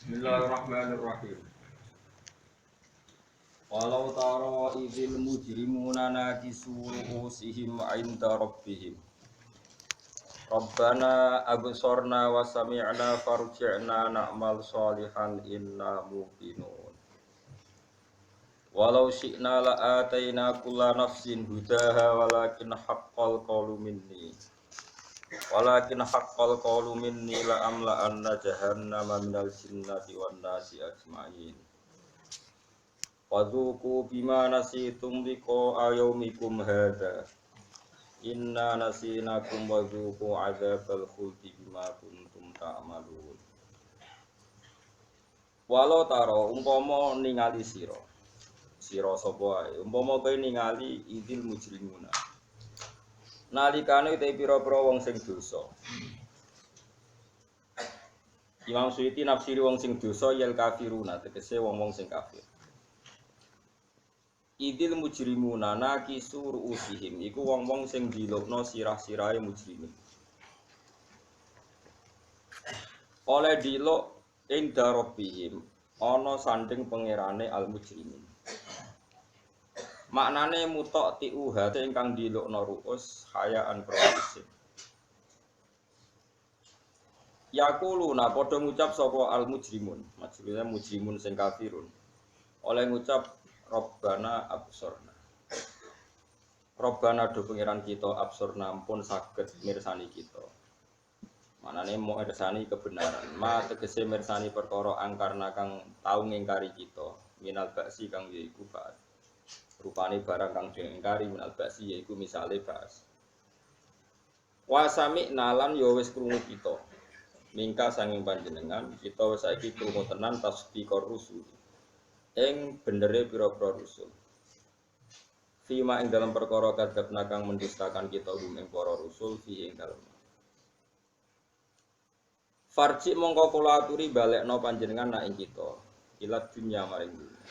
Bismillahirrahmanirrahim. Walau tara idzil mujrimuna nakisu ru'usihim 'inda rabbihim. Rabbana absorna wa sami'na farji'na na'mal shalihan inna muqinun. Walau syi'na la'ataina kulla nafsin hudaha walakin haqqal qawlu minni la'amla'anna jahannama minal jinnati wan nasi ajma'in. Wadzuqu bima nasitum liqa'a yaumikum hadza inna nasinakum wadzuqu 'adzabal khuldi bima kuntum ta'malun. Walau taro umpama ningali sira sapa wae umpama kowe ningali idil mujrimuna nalikane te pira-pira wong sing dosa. Imam Suyuti nafsiri wong sing dosa yel kafiruna tegese wong-wong sing kafir. Idil mujrimuna nakisu ru'usihim iku wong-wong sing dilukno sirah-sirahe mujrimin. Oleh diluk ing darabihim ana sanding pangerane al mujrimin. Maknane mutok tiuha te ingkang dilukno ru'us hayaan proisin. Yaquluna padha ngucap sapa al mujrimun, maksudnya mujrimun sing kafirun. Oleh ngucap Rabbana absorna. Rabbana do pangeran kita absorna ampun saged mirsani kita. Manane mau mirsani kebenaran. Ma tegese mirsani perkara angkarna kang tau ngingkari kita. Minal ba'si kang yaiku ba'at. Rupane barang kang diingkari minal ba'si yaiku misale ba'as. Wa sami'na lan ya wis krungu kita. Mingka sanging panjenengan kita wis saiki krungu tenan tasdiqor rusul. Ing benere pira-pira rusul. Fima ing dalam perkara kadzabna kang mendustakan kita ing para rusul fi ing dalem. Farji mongko kula aturi balekno panjenengan nak ing kita. Ilat dunya maring dunya.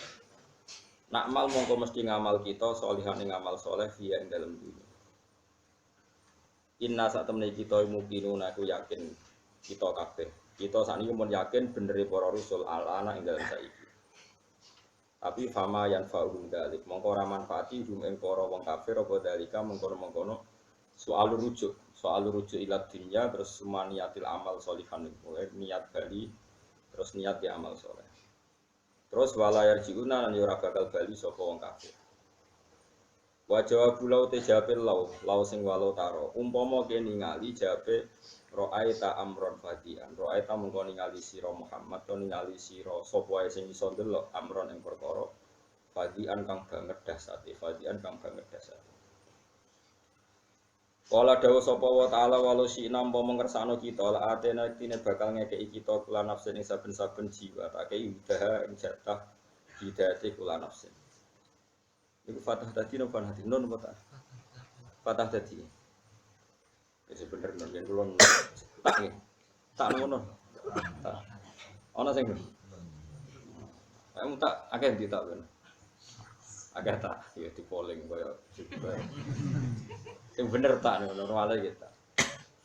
Nakmal mongko mesti ngamal kita sholihan ing amal saleh fi ing dalem dunya. Inna sak temene kita mukminun aku yakin kita kabeh. Kita sakniki mun yakin benere para rusul ala ing dalem saiki. Tapi fama yang fa'uhum dalik mongko ora manfaati hum ing para wong kafir apa dalika mengkono-mengkono soal rujuk ilat dunya terus sumaniatil amal sholihan niat bali terus niat di amal saleh terus wala yarjiuna lan ora bakal bali sapa wong kafir wa jawabu lau te jape lau sing walau taro umpama kene ningali jape ra'aita amron fadian ra'aita mengko ningali sira Muhammad to ningali sira sapa wae sing iso ndelok amron ing perkara fadian kang banget dasate Kala dawuh sapa wa ta'ala walau si nampa mengersakno kita la atena tine bakal ngekeki kita kula nafsin ing saben-saben jiwa tak kei udah ing jatah hidayate kula nafsin iku fatah tadi napa hati non apa fatah tadi wis bener non yen kula tak ngono ana sing tak akeh ditak ben akeh tak ya di polling kaya juga sing bener tak normale kita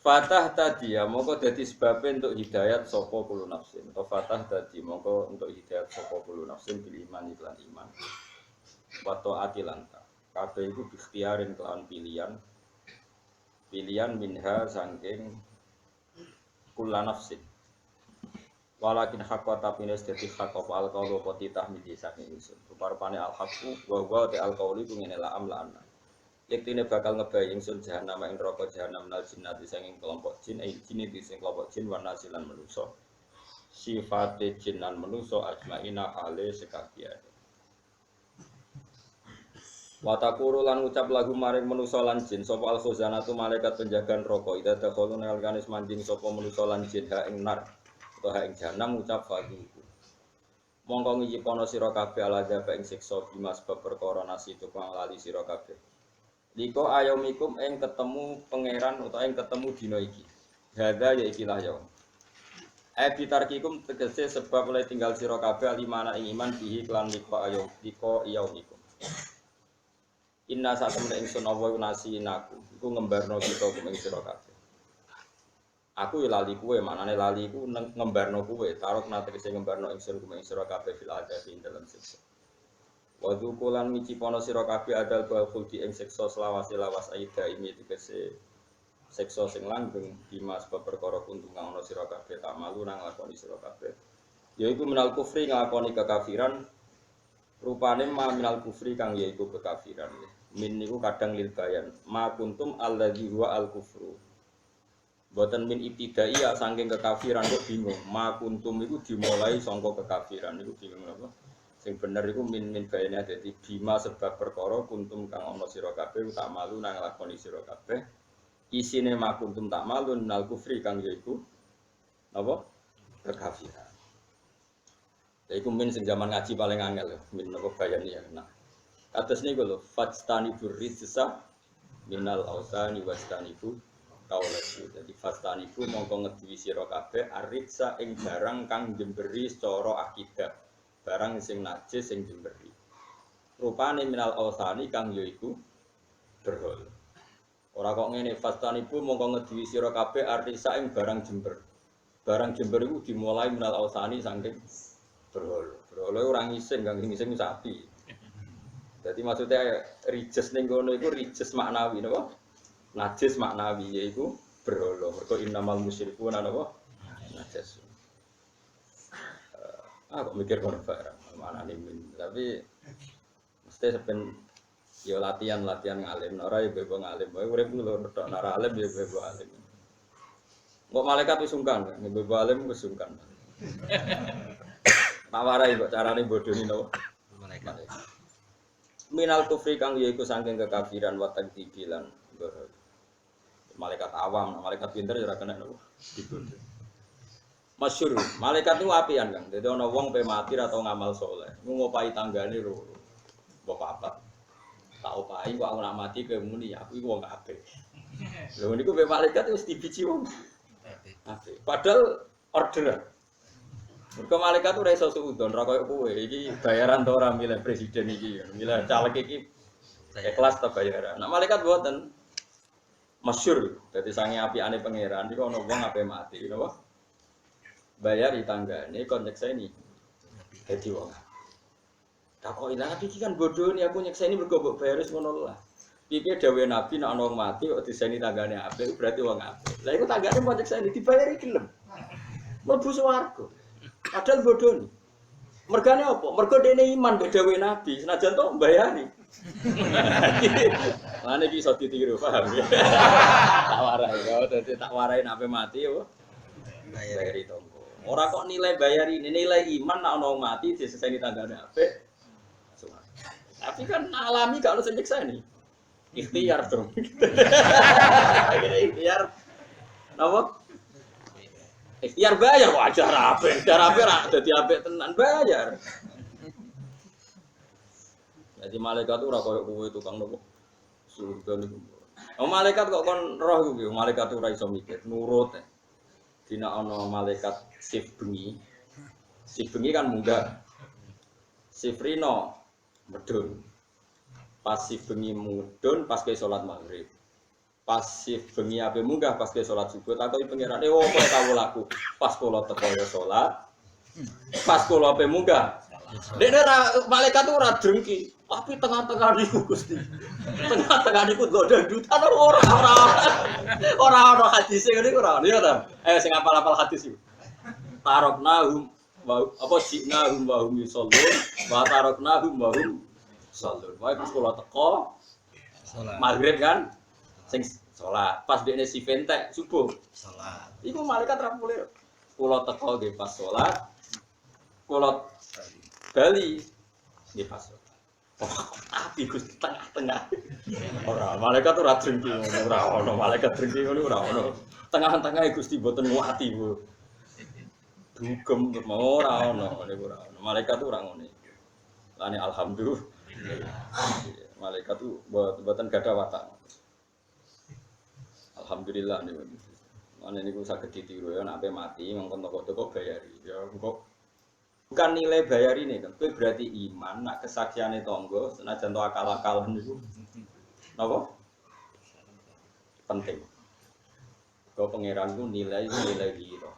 fatah tadi ya mongko dadi sebab untuk hidayat sapa kulo nafsin atau fatah tadi mongko untuk hidayat sapa kulo nafsin bil iman iklan iman wa taati lan kabeh iku ikhtiarin kelawan pilihan minha saking kula nafsin walakin haqqa tapinis dadi hak apa alqaulu apa titahmidi saking ingsun rupa-rupane al-haqqu wa huwa al-qauli ku ngene la amlana yektine bakal ngebayi ingsun jahanam ing neraka jahanam nal jinnati saking kelompok jin jin iki sing kelompok jin wan nasilan manusa sifate jin lan manusa ajmaina hale sekabiane Watakuru lan ucap lagu maring manusa lan jin sapa al khuzanatu malaikat penjaga neraka ida dakhalun alkanis manjing sapa manusa lan jin ha ing nar utawa ing jahanam ucap fadhuku mongko ngijipono sira kabeh aladzab ing siksa bima sebab perkara nasi tukang lali sira kabeh liko ayomikum ing ketemu pangeran utawa ing ketemu dina iki hadza ya ikilah ya bitarkikum tegese sebab oleh tinggal sira kabeh alimana ing iman bihi lan liko ayomikum Inna saat temen ingsun Allah nasi naku iku ngembarno kita kum ing sira kabeh Aku ya lali kowe, maknane lali iku ngembarno kowe, tarok nate sing ngembarno ingsun kuwi sira kabeh fil adabi dalam siksa. Wa dzukulan micipono sira kabeh adal bal khuldi ing siksa selawase-lawas aida ini tegese siksa sing langgeng dimas sebab perkara kuntung kang ana sira kabeh tak malu nang lakoni sira kabeh. Yaiku minal kufri nglakoni kekafiran rupane ma minal kufri kang yaiku kekafiran. Min niku kadang lil bayan. Ma kuntum alladzi huwa al kufru. Boten min ibtidai ya saking kekafiran kok bingung. Ma kuntum iku dimulai sangka kekafiran niku bingung apa? Sing bener iku min bayane dadi bima sebab perkara kuntum kang ana sira kabeh tak malu nang lakoni sira kabeh. Isine ma kuntum tak malu nal kufri kang yaiku apa? Kekafiran. Iku min sing zaman ngaji paling angel min apa bayane ya kena. Kados niku lho fastanibu rijsa minal ausani wastanibu kaulasu. Jadi fastanibu mongko ngeduwi sira kabeh aritsa ing barang kang jemberi secara akidah. Barang sing najis sing jemberi. Rupane minal ausani kang yaiku berhala. Ora kok ngene fastanibu mongko ngeduwi sira kabeh aritsa ing barang jember. Barang jember iku dimulai minal ausani saking berhala. Berhala ora ngising, kang ngising sapi. Jadi maksudnya rijes ning kono iku rijes maknawi napa? Najis maknawi yaiku berhala. Mergo innamal musyrikuna napa? Najis. Kok mikir kono barang manane min. Tapi mesti sepen ya latihan ngalim. Ora ya bebo ngalim. Wae urip lho tok ora alim ya bebo alim. Kok malaikat wis sungkan, bebo alim wis sungkan. Mawarai kok carane bodoni napa? Malaikat. Minal kufri kang yaiku saking kekafiran wa takdzibilan. Malaikat awam, malaikat pinter ya ora kena nopo dibodoh. Masyhur, malaikat niku apian, Kang. Dadi ana wong pe mati atau ngamal saleh, niku ngopahi tanggane loro. Mbok papat. Tak opahi kok aku nak mati kowe muni aku iku wong apik. Lho niku pe malaikat wis dibiji wong apik. Padahal orderan. Mergo malaikat ora iso suudon ra koyo kowe. Iki bayaran to ora milih presiden iki. Milih caleg iki ikhlas ta bayaran. Nek malaikat mboten masyhur. Dadi sange apikane pangeran iki ana wong ape mati, napa? Bayar di tanggane kon nyekseni. Dadi wong. Tak kok ilang iki kan bodoh ni aku nyekseni mergo mbok bayar wis ngono lah. Iki dawuhe Nabi nek ana wong mati kok diseni tanggane apik berarti wong apik. Lah iku tanggane mbok nyekseni dibayari gelem. Mlebu swarga. Padahal bodoh nih. Mergane apa? Mergo dene iman mbek dawuhe Nabi, senajan to mbayani. Mane iki iso ditiru, paham ya? Tak warai kok, dadi tak warai nek mati apa? Bayari tonggo. Ora kok nilai bayari, nilai iman nek ana wong mati diseseni tanggane apik. Tapi kan alami gak ono sing nyekseni. Ikhtiar dong. Ikhtiar. Napa? Ikhtiar bayar wajar apik, cara apik ra dadi apik tenan bayar. Jadi malaikat ora koyo kowe tukang nopo? Surga niku. Oh malaikat kok kon roh iku, malaikat ora iso mikir, nurut. Dina ana malaikat sif bengi. Sif bengi kan munggah. Sifrino medun. Pas sif bengi mudhun pas ke salat maghrib. Pasif bengi ape munggah pas ke salat subuh takoki pangerane opo kawulaku pas kula teko ya salat pas kula ape munggah dekne malaikat ora drengki tapi tengah-tengah niku Gusti tengah-tengah niku dangdutan ora ana hadis ngene ora ya ta sing apal-apal hadis iki taroknahum apa sinahum wa hum yusallun wa taroknahum wa hum yusallun wae pas kula teko salat maghrib kan sing salat pas dekne si ventek subuh salat iku malaikat ra mulih kula teko nggih pas salat kula bali nggih pas salat api Gusti tengah-tengah ora malaikat ora drengki ora ono malaikat drengki ngono ora ono tengah-tengah Gusti mboten nguati Bu dugem ora ono niku ora ono malaikat ora ngono lane alhamdulillah malaikat tuh mboten gadah watak. Alhamdulillah niku. Mane niku saged ditiru ya nek mati mongkon toko-toko bayari. Ya kok bukan nilai bayari nih kan. Itu berarti iman nak kesaksiane tangga senajan to akal-akalan niku. Napa? Penting. Kau pangeran ku nilai gitu.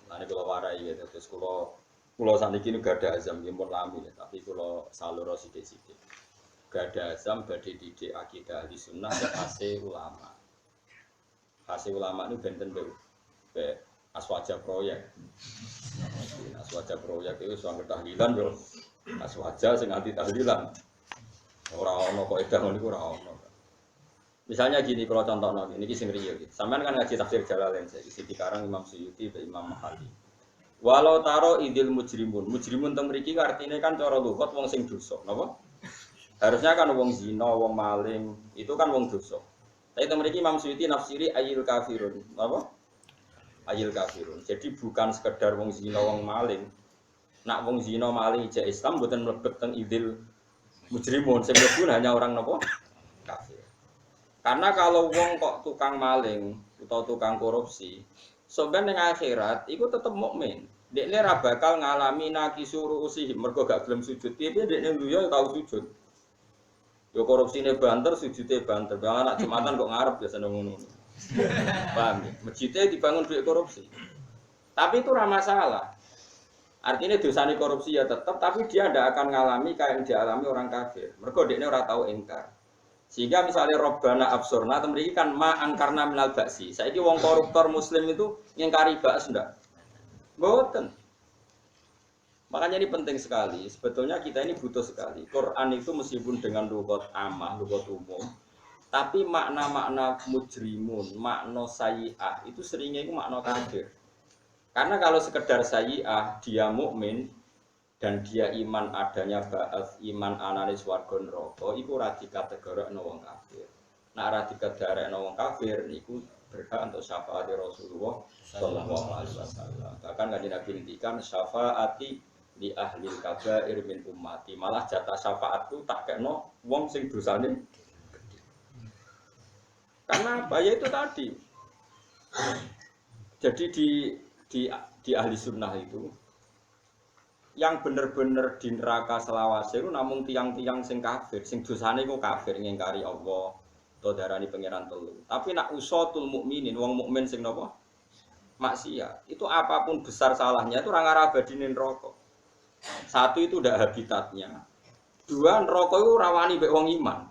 Nanti kalau warai ya, terus kalau saniki ini gak ada azam, ya pun lami ya, tapi kalau salur sidik-sidik. Gak ada azam, badai didik akidah ahli sunnah, hasil ulama. Hasil ulama itu benten be aswaja proyek. Aswaja proyek itu soal tahlilan yo. Aswaja sing anti tahlilan. Ora ono kok edah ngono iku ora ono. Misalnya gini kalau contohnya ini sing riyo iki. Sampeyan kan ngaji tafsir Jalalain saiki sing dikarang Imam Suyuti be Imam Mahali. Walau taro idil mujrimun teng mriki artine kan cara lughat wong sing dosa, napa? Harusnya kan wong zina, wong maling, itu kan wong dosa. Tapi teng mriki Imam Suyuti nafsiri ayil kafirun, napa? Ayil kafirun. Jadi bukan sekedar wong zina, wong maling. Nak wong zina maling ijek Islam mboten mlebet teng idil mujrimun, sing mlebu hanya orang napa? Kafir. Karena kalau wong kok tukang maling atau tukang korupsi, sebenarnya ning akhirat iku tetep mukmin. Dekne ra bakal ngalami nakisuru usihi mergo gak gelem sujud. Piye dekne dunya tau sujud. Yo korupsine banter, sujude banter. Lah anak Jumatan kok ngarep biasa ngono. Paham ya? Masjidnya dibangun duit korupsi. Tapi itu ora masalah. Artinya dosane korupsi ya tetap, tapi dia tidak akan ngalami kayak yang dialami orang kafir. Mergo dekne ora tau ingkar. Sehingga misalnya Robbana absurna temriki kan ma angkarna minal ba'si. Saiki wong koruptor muslim itu ngingkari ba'as ndak? Mboten. Makanya ini penting sekali. Sebetulnya kita ini butuh sekali. Quran itu meskipun dengan lughat amah, lughat umum, tapi makna-makna mujrimun, makna sayyi'ah itu seringnya itu makna kafir. Karena kalau sekedar sayyi'ah dia mukmin dan dia iman adanya ba'ats, iman anane swarga neraka iku ora dikategorikno wong kafir. Nek ora dikategorikno wong kafir niku berhak untuk syafaat Rasulullah sallallahu alaihi wasallam. Bahkan kanjeng Nabi ngendikan syafaati li ahli kabair min ummati. Malah jatah syafaatku tak kekno wong sing dosane gede. Karena apa? Ya itu tadi. Jadi di ahli sunnah itu yang bener-bener di neraka selawase itu namun tiang-tiang sing kafir, sing dosane iku kafir ngingkari Allah, to darani pangeran telu. Tapi nak usatul mukminin, wong mukmin sing napa? Maksiat. Itu apapun besar salahnya itu ora ngarabadine neraka. Satu itu udah habitatnya. Dua neraka itu rawani mbek wong iman.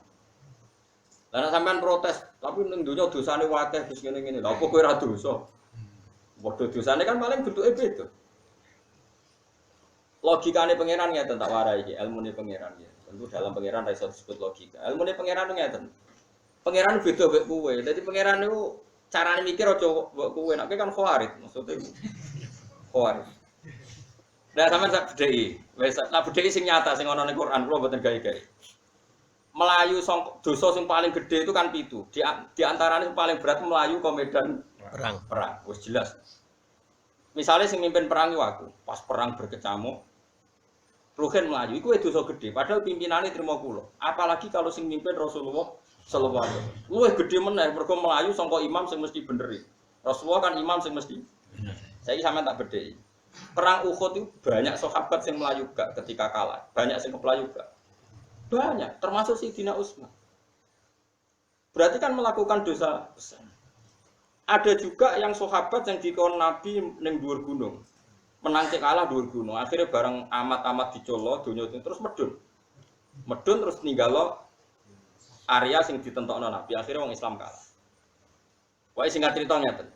Lah sampean protes, tapi ning donya dosane akeh wis ngene-ngene. Lah apa kowe ora dosa? Padha dosane kan paling bentuke beda. Logikane pangeran ngeten tak warai iki, ilmune pangeran ya. Tentu dalam pangeran ra iso disebut logika. Ilmune pangeran ngeten. Pangeran beda mek kowe. Dadi pangeran niku carane mikir aja mbok kowe. Nek kan khawarit maksudnya. Khawarit. Nah sampean sak bedheki. Wis sak bedheki sing nyata sing ana ning Quran kula mboten gawe-gawe. Melayu dosa sing paling gede itu kan 7. Di antaranya yang paling berat melayu ke medan perang. Wis jelas. Misalnya sing mimpin perang itu aku, pas perang berkecamuk Ruhen melayu, itu dosa gede. Padahal pimpinannya terima kula. Apalagi kalau sing mimpin Rasulullah sallallahu alaihi wasallam. Luwih gede meneh mergo melayu sangka imam sing mesti bener. Rasulullah kan imam sing mesti bener. Saiki sampean tak bedheki. Perang Uhud itu banyak sahabat sing melayu gak ketika kalah. Banyak sing kepelayu gak. Banyak, termasuk Sayyidina Utsman. Berarti kan melakukan dosa besar. Ada juga yang sahabat yang dikon Nabi ning dhuwur gunung. Menang cek kalah dhuwur gunung. Akhirnya bareng amat-amat dicolo donya terus medun. Medun terus ninggalo area sing ditentokno Nabi. Akhirnya wong Islam kalah. Wae singkat cerita ngeten.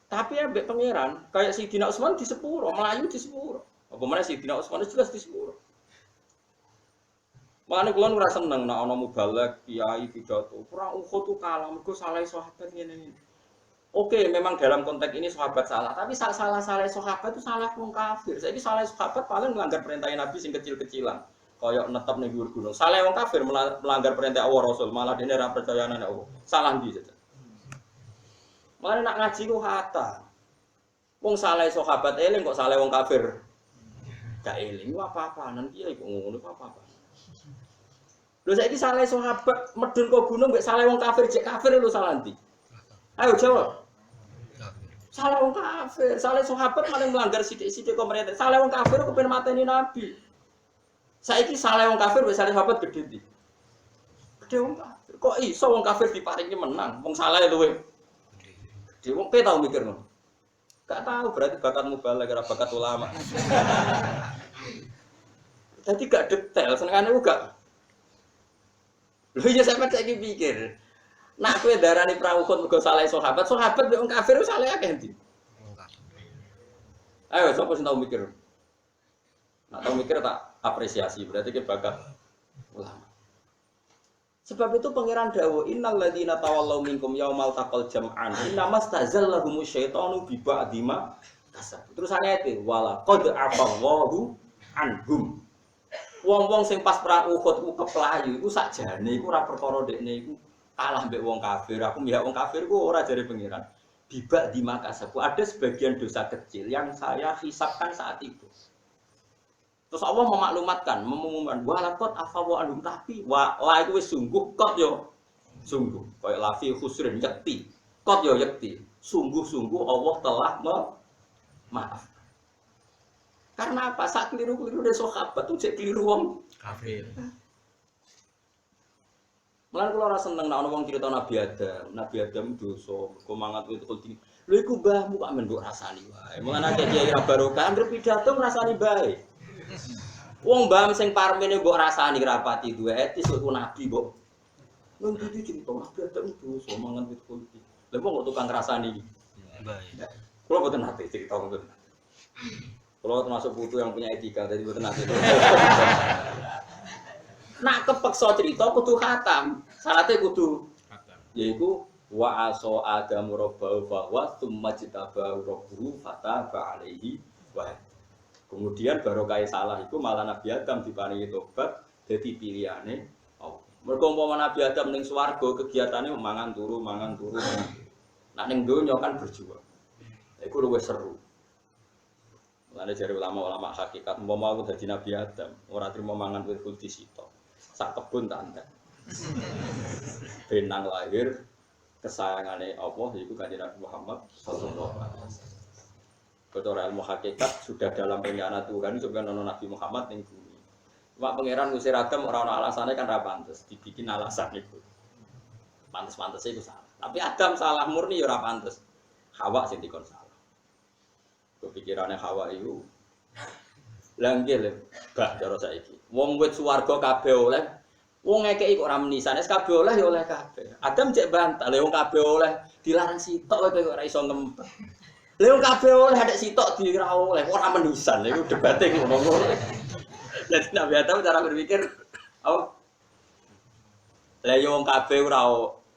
Tapi ambek pangeran kayak Sayyidina Utsman di sepuro, Melayu di sepuro. Apa meneh Sayyidina Utsman jelas di sepuro. Makane kula ora seneng nek ana mubalek kiai pidato. Perang Uhud tuh kalah mergo salah sahabat ngene-ngene. Oke, memang dalam konteks ini sahabat salah, tapi salah sahabat itu salah wong kafir. Saiki salah sahabat paling melanggar perintah Nabi sing kecil-kecilan. Kaya netep ning dhuwur gunung. Salah wong kafir melanggar perintah Allah Rasul, malah dene ora percaya nang Allah. Salah ndi saja. Makane nak ngaji ku hata. Wong salah sahabat eling kok salah wong kafir. Gak eling apa-apaan piye kok ngono apa-apa. Lho saiki salah sahabat medun kok gunung mbek salah wong kafir jek kafir lho salah ndi? Ayo jawab. Salah wong kafir, salah sahabat malah melanggar sithik-sithik pemerintah. Salah wong kafir kepen mateni Nabi. Saiki salah wong kafir wis salah sahabat gede ndi? Gede wong kafir. Kok iso wong kafir diparingi menang? Wong salah luwe Gede wong pe tau mikir ngono. Gak tahu berarti bakat mubalek ora bakat ulama. Jadi gak detail, senengane gak. Lho ya sampe saiki pikir. Nak kowe darani perahu khut mergo saleh sahabat mek wong kafir saleh akeh ndi? Ayo sapa sing tau mikir? Nak tau mikir tak apresiasi, berarti ke bakat ulama. Sebab itu pangeran dawuh innal ladzina tawallaw minkum yaumal taqal jam'an innamastazallahum syaitanu bi ba'dima kasab. Terus ayate wala qad afallahu anhum. Wong-wong sing pas perang Uhud ku keplayu iku sakjane iku ora perkara dekne iku kalah mbek wong kafir. Aku mihak wong kafir ku ora jare pangeran. Bi ba'dima kasab. Ada sebagian dosa kecil yang saya hisabkan saat itu. Terus Allah memaklumatkan, mengumumkan walaqad afawa anhum tapi wa itu wis sungguh kot yo sungguh kaya lafi khusrin yakti kot yo yakti sungguh-sungguh Allah telah maaf. Karena apa? Sak keliru-keliru de sahabat tuh cek keliru wong kafir. Mulane kula ora seneng nek ana wong cerita Nabi Adam dosa, kok mangat itu kulti. Lho iku mbahmu kok men mbok rasani wae. Mulane kiai ra barokah anggere pidato ngrasani bae. Wong mbam sing parmene mbok rasani rapati duwe etis kok nabi mbok. Wong iki cerita Nabi Adam dosa mangan wit kulti. Lha kok tukang ngrasani iki? Bae. Kula boten nate cerita ngoten. Kula termasuk putu yang punya etika dadi boten nate. Nak kepeksa cerita kudu khatam. Syaratnya kudu khatam. Yaiku wa aso adamu rabbahu fa wa tsumma jitabahu rabbuhu fataba alaihi wa. Kemudian barokah salah iku malah Nabi Adam diparingi tobat dadi pilihane Allah. Mergo umpama Nabi Adam ning swarga kegiatane mangan turu. Nak ning donya kan berjuang. Iku luwih seru. Mulane jare ulama-ulama hakikat umpama aku dadi Nabi Adam ora trimo mangan wit kulti sitok. Sak kebun tak antek. Benang lahir kesayangane Allah yaiku Kanjeng Nabi Muhammad sallallahu alaihi wasallam. Betul ilmu hakikat sudah dalam rencana Tuhan sebenarnya Nabi Muhammad ning bumi. Wak pangeran ngusir Adam ora ana alasane kan ra pantes dibikin alasan iku. Pantes-pantes iku salah. Tapi Adam salah murni ya ora pantes. Hawa sing dikon salah. Kepikirannya Hawa iku langgil bak cara saiki. Wong wit swarga kabeh oleh, wong ngekeki kok ora menisan, es kabeh oleh ya oleh kabeh. Adam cek bantah, lha wong kabeh oleh dilarang sitok kowe ora iso ngempet. Lha wong kabeh oleh adek sitok dira oleh ora menisan, iku debate ngono. Jadi Nabi Adam cara berpikir apa? Lha yo wong kabeh ora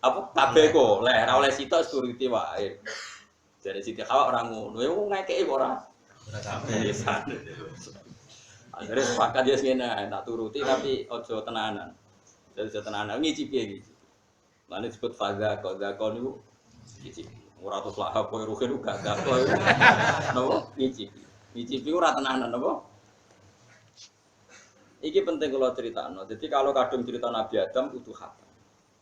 apa kabeh kok oleh ora oleh sitok suriti wae. Jadi Siti Hawa ora ngono, wong ngekeki kok ora kabeh menisan. Akhirnya sepakat dia segini, tak turuti tapi ojo tenanan. Jadi ojo tenanan, ngicipi ya gitu. Lalu disebut faza, kau ini ngicipi. Muratus lahap, kau rugen juga gak kau. Nopo ngicipi, ngicipi ura tenanan, nopo. Iki penting kalau cerita, no. Jadi kalau kadung cerita Nabi Adam itu khatam.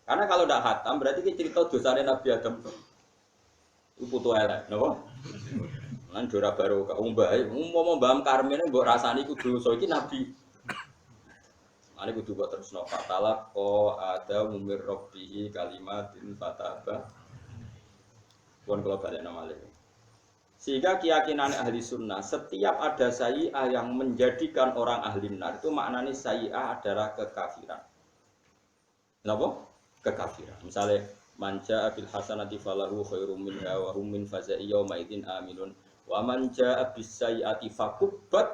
Karena kalau tidak khatam berarti cerita dosanya Nabi Adam itu putu elek, nopo. Lan ora baru ka umbahe umpama Mbah Karmene mbok rasani kudu dosa iki nabi. Mane kudu kok terusno fatalah ko ada umir rabbihi kalimatin fataba. Pun kula balekno malih. Sehingga keyakinan ahli sunnah setiap ada sayyi'ah yang menjadikan orang ahli nar itu maknanya sayyi'ah adalah kekafiran. Kenapa? Kekafiran. Misalnya manja bil hasanati falahu khairum minha wa hum min faza'i yauma idzin aminun. Wa man jaa bis sayyi'ati fakubbat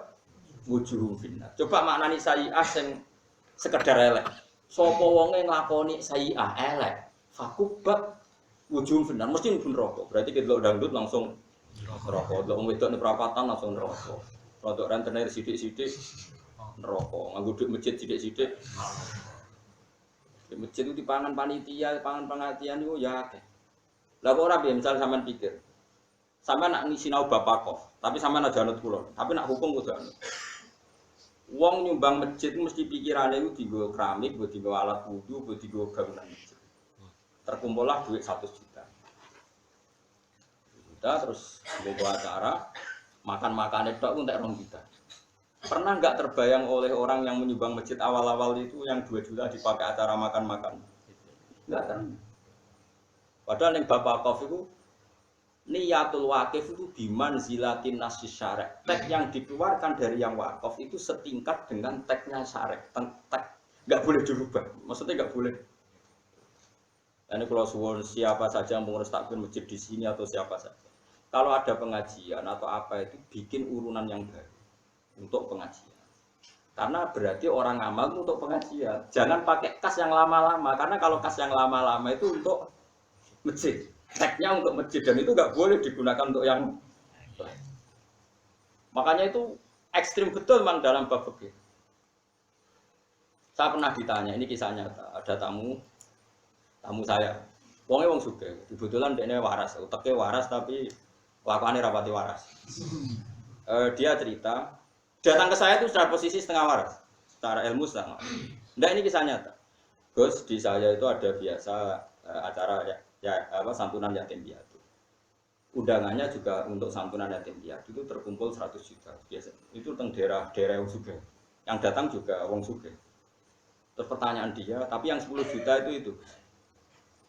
wujuhum finnar. Coba maknani sayyi'ah sing sekedar elek. Sapa wonge nglakoni sayyi'ah elek, fakubbat wujuhum finnar mesti mlebu neraka. Berarti kedelok dangdut langsung neraka. Delok wong wedok ning perapatan langsung neraka. Rodok rentenir sithik-sithik neraka. Nganggo dhuwit masjid sithik-sithik. Di masjid itu dipangan panitia, pangan pengajian itu ya akeh. Lah kok ora piye misal sampean pikir sampai nak sinau bapak tapi sampai nak janut kulon, tapi nak hukum kudu anut. Wong nyumbang masjid mesti pikirannya itu digo keramik, digo alat wudu, digo bangunan masjid. Terkumpullah duit 100 juta. Terus buku acara makan itu untuk 2 juta. Pernah nggak terbayang oleh orang yang menyumbang masjid awal-awal itu yang 2 juta dipakai acara makan-makan? Nggak kan? Padahal yang bapak itu Niyatul wakif itu bimanzilatin nasis syarek. Teks yang dikeluarkan dari yang wakaf itu setingkat dengan teksnya syarek. Teks nggak boleh dirubah. Maksudnya nggak boleh. Ini kalau suwon siapa saja yang mengurus takbir masjid di sini atau siapa saja. Kalau ada pengajian atau apa itu bikin urunan yang baru untuk pengajian. Karena berarti orang amal itu untuk pengajian. Jangan pakai kas yang lama-lama. Karena kalau kas yang lama-lama itu untuk masjid. Teksnya untuk masjid dan itu nggak boleh digunakan untuk yang lain. Makanya itu ekstrim betul memang dalam bab fikih. Saya pernah ditanya, ini kisah nyata. Ada tamu saya. Wongnya wong sugih. Kebetulan dia waras, uteknya waras tapi lakukannya rapati waras. Dia cerita, datang ke saya itu secara posisi setengah waras, secara ilmu setengah. Nah ini kisah nyata. Gus, di saya itu ada biasa acara santunan yatim piatu. Undangannya juga untuk santunan yatim piatu itu terkumpul 100 juta. Biasa itu teng daerah wong sugih. Yang datang juga wong sugih. Terus pertanyaan dia, tapi yang 10 juta itu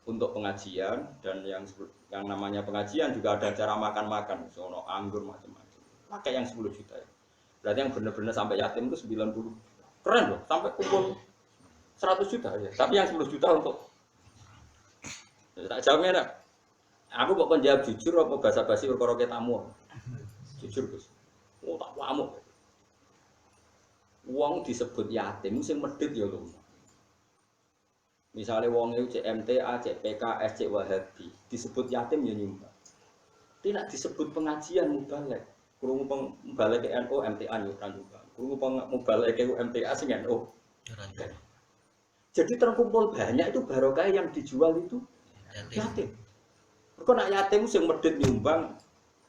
untuk pengajian dan yang namanya pengajian juga ada acara makan-makan, sono anggur macam-macam. Pakai yang 10 juta ya. Berarti yang benar-benar sampai yatim itu 90. Keren loh, sampai kumpul 100 juta ya. Tapi yang 10 juta untuk tak jawabnya nak. Aku kok menjawab jujur apa basa-basi perkara tamu. Jujur Gus. Oh tak pamuk. Wong disebut yatim sing medhit ya lho. Misalnya wong itu CMTA, CPKS, C Wahabi disebut yatim ya nyumbang. Tidak disebut pengajian mubalek. Krungu mubalek ke NU MTA nyumbang. Krungu mubalek ke MTA sing NU. Jadi terkumpul banyak itu barokah yang dijual itu yatim. Kok nak yatim sing medhit nyumbang,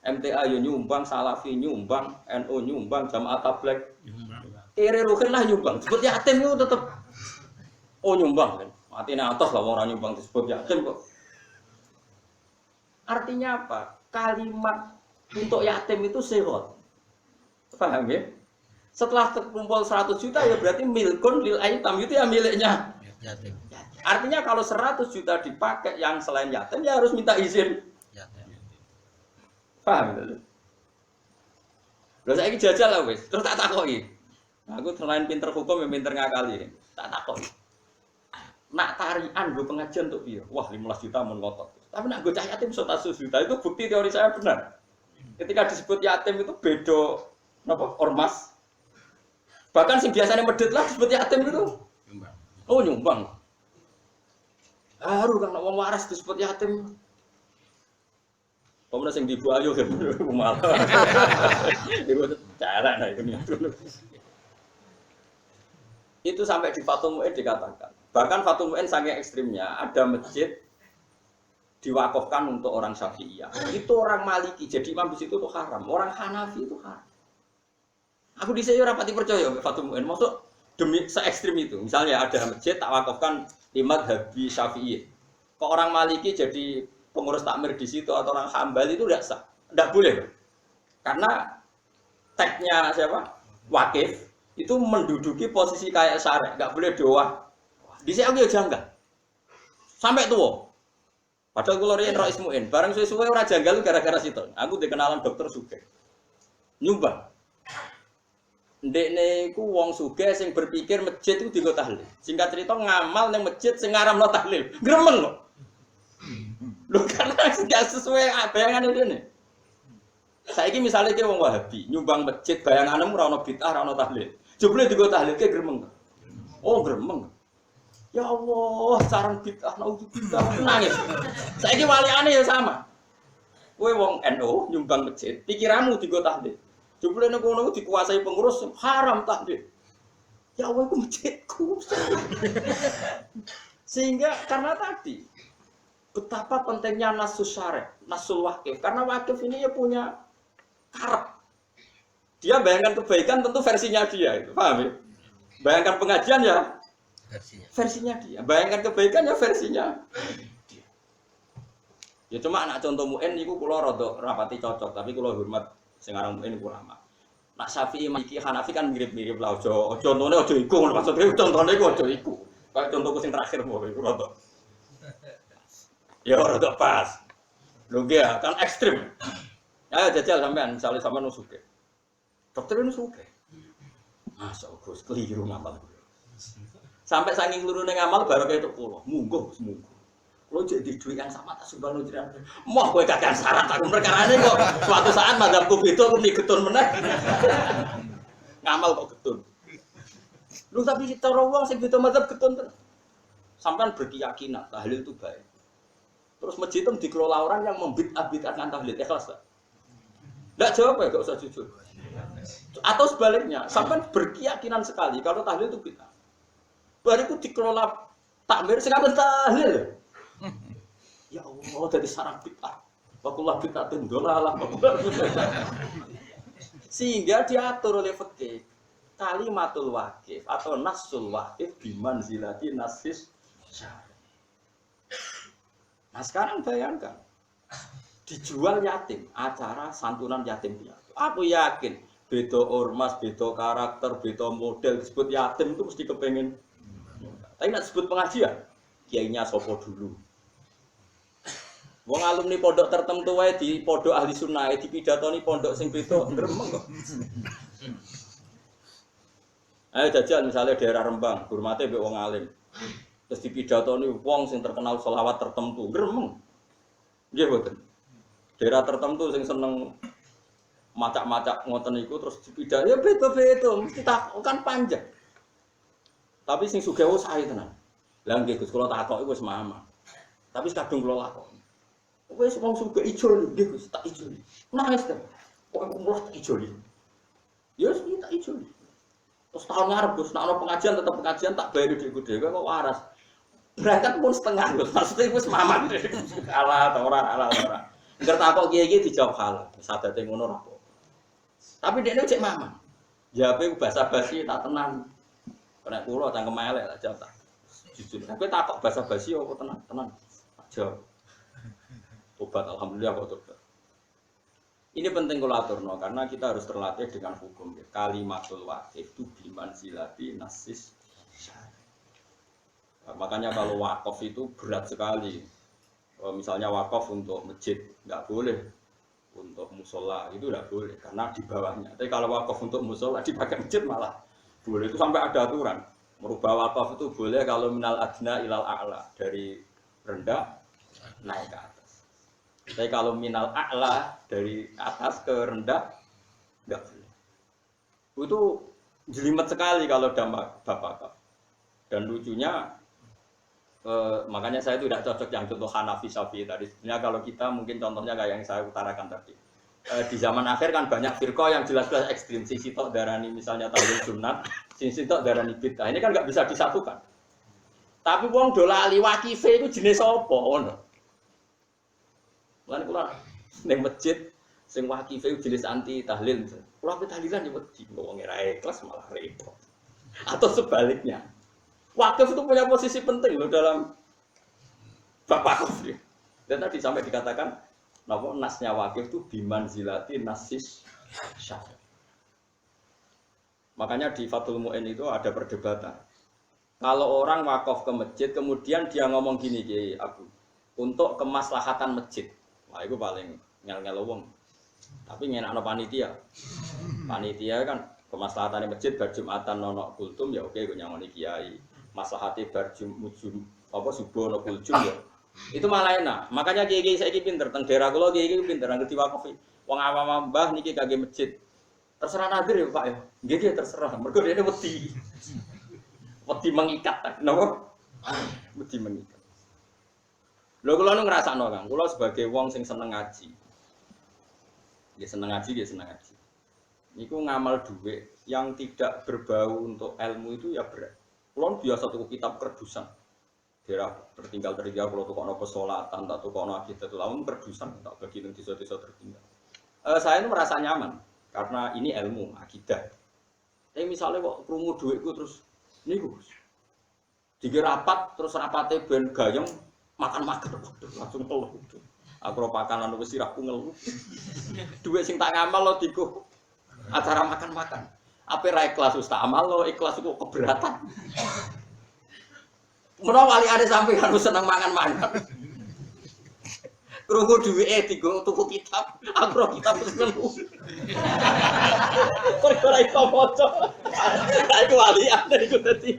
MTA yo nyumbang, Salafi nyumbang, NU nyumbang, Jamaah Tabligh nyumbang. Kere ruhin lah nyumbang. Disebut yatim itu tetep nyumbang kan. Matine atos lah orang nyumbang disebut yatim kok. Artinya apa? Kalimat untuk yatim itu sehat. Paham ya? Setelah terkumpul 100 juta ya berarti milkun lil aitam itu ya miliknya yatim. Artinya kalau 100 juta dipakai yang selain yatim ya harus minta izin yatim. Paham itu? Lha saiki jajal lah wis, terus tak takoki. Aku selain pinter hukum ya pinter ngakali. Tak takoki. Nak tarian gue pengajian untuk piye? Wah 15 juta mun ngotot. Tapi nak gue cah yatim 100 juta itu bukti teori saya benar. Ketika disebut yatim itu beda napa ormas. Bahkan sing biasanya medhit lah disebut yatim itu nyumbang. Oh nyumbang. Haru kan wong waras disebut yatim. Pemenang sing dibu ayo kan malah. Iku cara nah itu. Itu sampai di Fathul Mu'in dikatakan. Bahkan Fathul Mu'in saking ekstrimnya ada masjid diwakafkan untuk orang Syafi'iyah. Itu orang Maliki jadi imam di situ tuh haram. Orang Hanafi itu haram. Aku dhisik ora pati percaya Fathul Mu'in. Maksud demi se-ekstrim itu. Misalnya ada masjid tak wakafkan imam Habi Syafi'i. Kok orang Maliki jadi pengurus takmir di situ atau orang Hambali itu tidak sah. Tidak boleh. Karena teksnya siapa? Wakif itu menduduki posisi kayak syarek, enggak boleh doa. Dhisik aku ya janggal. Sampai tua. Padahal kula riyen ro ismuin, bareng suwe-suwe ora janggal gara-gara situ. Aku dikenalan dokter sugih. Nyumbang. Ndekne iku wong sugih sing berpikir masjid itu dienggo tahlil. Singkat cerita ngamal ning masjid sing ngaramno tahlil. Gremeng kok. Lho karena enggak sesuai bayangane dene. Saiki misale ki wong Wahabi nyumbang masjid bayangane ora ono bid'ah, ora ono tahlil. Jebule dienggo tahlil ke gremeng. Oh gremeng. Ya Allah, sarang bid'ah, naudzubillah, nangis. Saiki waliane ya sama. Kowe wong NU nyumbang masjid, pikiranmu dienggo tahlil. Jebule nek ngono dikuasai pengurus haram tahlil. Ya Allah iku masjidku. Sehingga karena tadi betapa pentingnya nasus syarek, nasul wakif. Karena wakif ini ya punya karep. Dia bayangkan kebaikan tentu versinya dia itu, paham ya? Bayangkan pengajian ya versinya dia. Bayangkan kebaikan ya versinya dia. Ya cuma anak contoh Mu'in niku kula rada rapati cocok, tapi kula hormat sing aran Mu'in niku ulama. Nak Syafi'i Maliki Hanafi kan mirip-mirip lah aja contone aja iku maksudnya contone iku aja iku. Kayak contohku sing terakhir mau iku rada. Ya rada pas. Lho ya, kan ekstrim. Ayo jajal sampean, misalnya sampean suge. Dokter ini suge. Masya Allah, keliru ngamal. Sampai saking keliru ngamal baru kayak itu pulau. Mungguh. Lo jadi duit yang sama tak sumbang lo jiran. Mau gue kakek syarat aku perkara ini kok. Suatu saat madhabku itu aku getun meneh. Ngamal kok getun. Lu tapi kita rawang sing beda madhab getun terus. Sampean berkeyakinan tahlil itu baik. Terus masjid itu dikelola orang yang membid'ah-bid'ahkan tahlil. Ikhlas tak? Enggak jawab ya, enggak usah jujur. Atau sebaliknya, sampean berkeyakinan sekali kalau tahlil itu bid'ah. Bariku dikelola takmir sekarang tahlil. Ya Allah, dari sarang bid'ah. Wakullah bid'atin dolalah. Sehingga diatur oleh fikih kalimatul waqif atau nasul waqif bimanzilati nasis syari. Nah sekarang bayangkan dijual yatim, acara santunan yatim piatu. Aku yakin beda ormas, beda karakter, beda model disebut yatim itu mesti kepengen. Tapi nak disebut pengajian, kiainya sopo dulu. Wong alumni pondok tertentu wae di pondok ahli sunnah di pidatoni pondok sing beda gremeng kok. Ayo jajal misalnya daerah Rembang, hormate mbek wong alim. Terus di pidatoni wong sing terkenal selawat tertentu gremeng. Nggih mboten. Daerah tertentu sing seneng macak-macak ngoten niku terus dipidato ya beda-beda mesti kan panjang. Tapi sing sugih wae sae tenan. Lah nggih Gus kula takoki wis mamah. Tapi kadung kula lakoni. Wes wong sugih ijo nggih Gus tak ijo. Nangis ta. Kok kula tak ijo. Ya wis tak ijo. Terus tahun ngarep Gus nek ana pengajian tetep pengajian tak bayar dhewe-dhewe kok waras. Berangkat pun setengah Gus. Maksudnya wis mamah. Ala ora. Engger takok kiye-kiye dijawab halal. Sadate ngono ora apa. Tapi dekne cek mamah. Jawabe basa-basi tak tenang. Nek kula cangkem elek tak jawab tak. Jujur. Tapi takok basa-basi apa tenang? Tak jawab. Tobat alhamdulillah kok tobat. Ini penting kalau aturno karena kita harus terlatih dengan hukum. Kalimatul waqif itu bimanzilati nasis syari. Makanya kalau wakaf itu berat sekali. Misalnya wakaf untuk masjid nggak boleh, untuk musola itu nggak boleh karena di bawahnya. Tapi kalau wakaf untuk musola dipakai masjid malah boleh. Itu sampai ada aturan. Merubah wakaf itu boleh kalau minal adna ilal a'la, dari rendah naik ke atas. Tapi kalau minal a'la dari atas ke rendah nggak boleh. Itu jelimet sekali kalau dampak wakaf. Dan lucunya makanya saya tidak cocok yang contoh Hanafi Syafi'i tadi. Sebenarnya kalau kita mungkin contohnya kayak yang saya utarakan tadi. Di zaman akhir kan banyak firqah yang jelas-jelas ekstrim. Sisi tok darani misalnya tahlil sunat, sisi tok darani bid'ah. Ini kan nggak bisa disatukan. Tapi wong dola ali waqife itu jenis apa ngono. Lan kula ning masjid sing waqife jenis anti tahlil. Kula pe tahlilan yo wedi wong ora ikhlas malah repot. Atau sebaliknya. Wakaf itu punya posisi penting loh dalam bab wakaf. Dan tadi sampai dikatakan nama nasnya wakaf itu bimanzilati nasis syari. Makanya di Fathul Mu'in itu ada perdebatan. Kalau orang wakaf ke masjid kemudian dia ngomong gini Kiai Abu, untuk kemaslahatan masjid. Wah itu paling ngel-ngel wong. Tapi ngenakno panitia. Panitia kan kemaslahatan masjid bar Jumatan nono kultum ya oke gue nyangoni kiai. Maslahati bar Jumujum apa subuh nono kultum ya. Itu malah enak. Makanya kiai saiki pinter teng daerah kula kiai pinter nang ngerti wakaf. Wong awam mbah niki kagge masjid. Terserah nadir ya Pak ya. Nggih terserah. Mergo dene wedi. Wedi mengikat napa? Wedi mengikat. Lho kula nu ngrasakno Kang, kula sebagai wong sing seneng ngaji. Ya seneng ngaji. Niku ngamal dhuwit yang tidak berbau untuk ilmu itu ya berat. Kula biasa tuku kitab kerdusan. Daerah tertinggal kalau tukokno pesolatan, tak tukokno akidah lamun kerdusan tak bagi nang desa-desa tertinggal. Saya itu merasa nyaman karena ini ilmu akidah. Tapi misalnya kok krungu dhuwitku terus niku dikira rapat terus rapate ben gayeng makan-makan langsung ngeluh. Aku pakanan wis sirahku ngeluh. Dhuwit sing tak ngamal lo diku acara makan-makan. Apa ra ikhlas Ustaz amal lo ikhlas kok keberatan. Menawa wali ada sampai harus seneng mangan-mangan. Krungu duwike digo tuku kitab, aku ora kitab terus nemu. Kok ora iso maca. Iku walian iku dadi.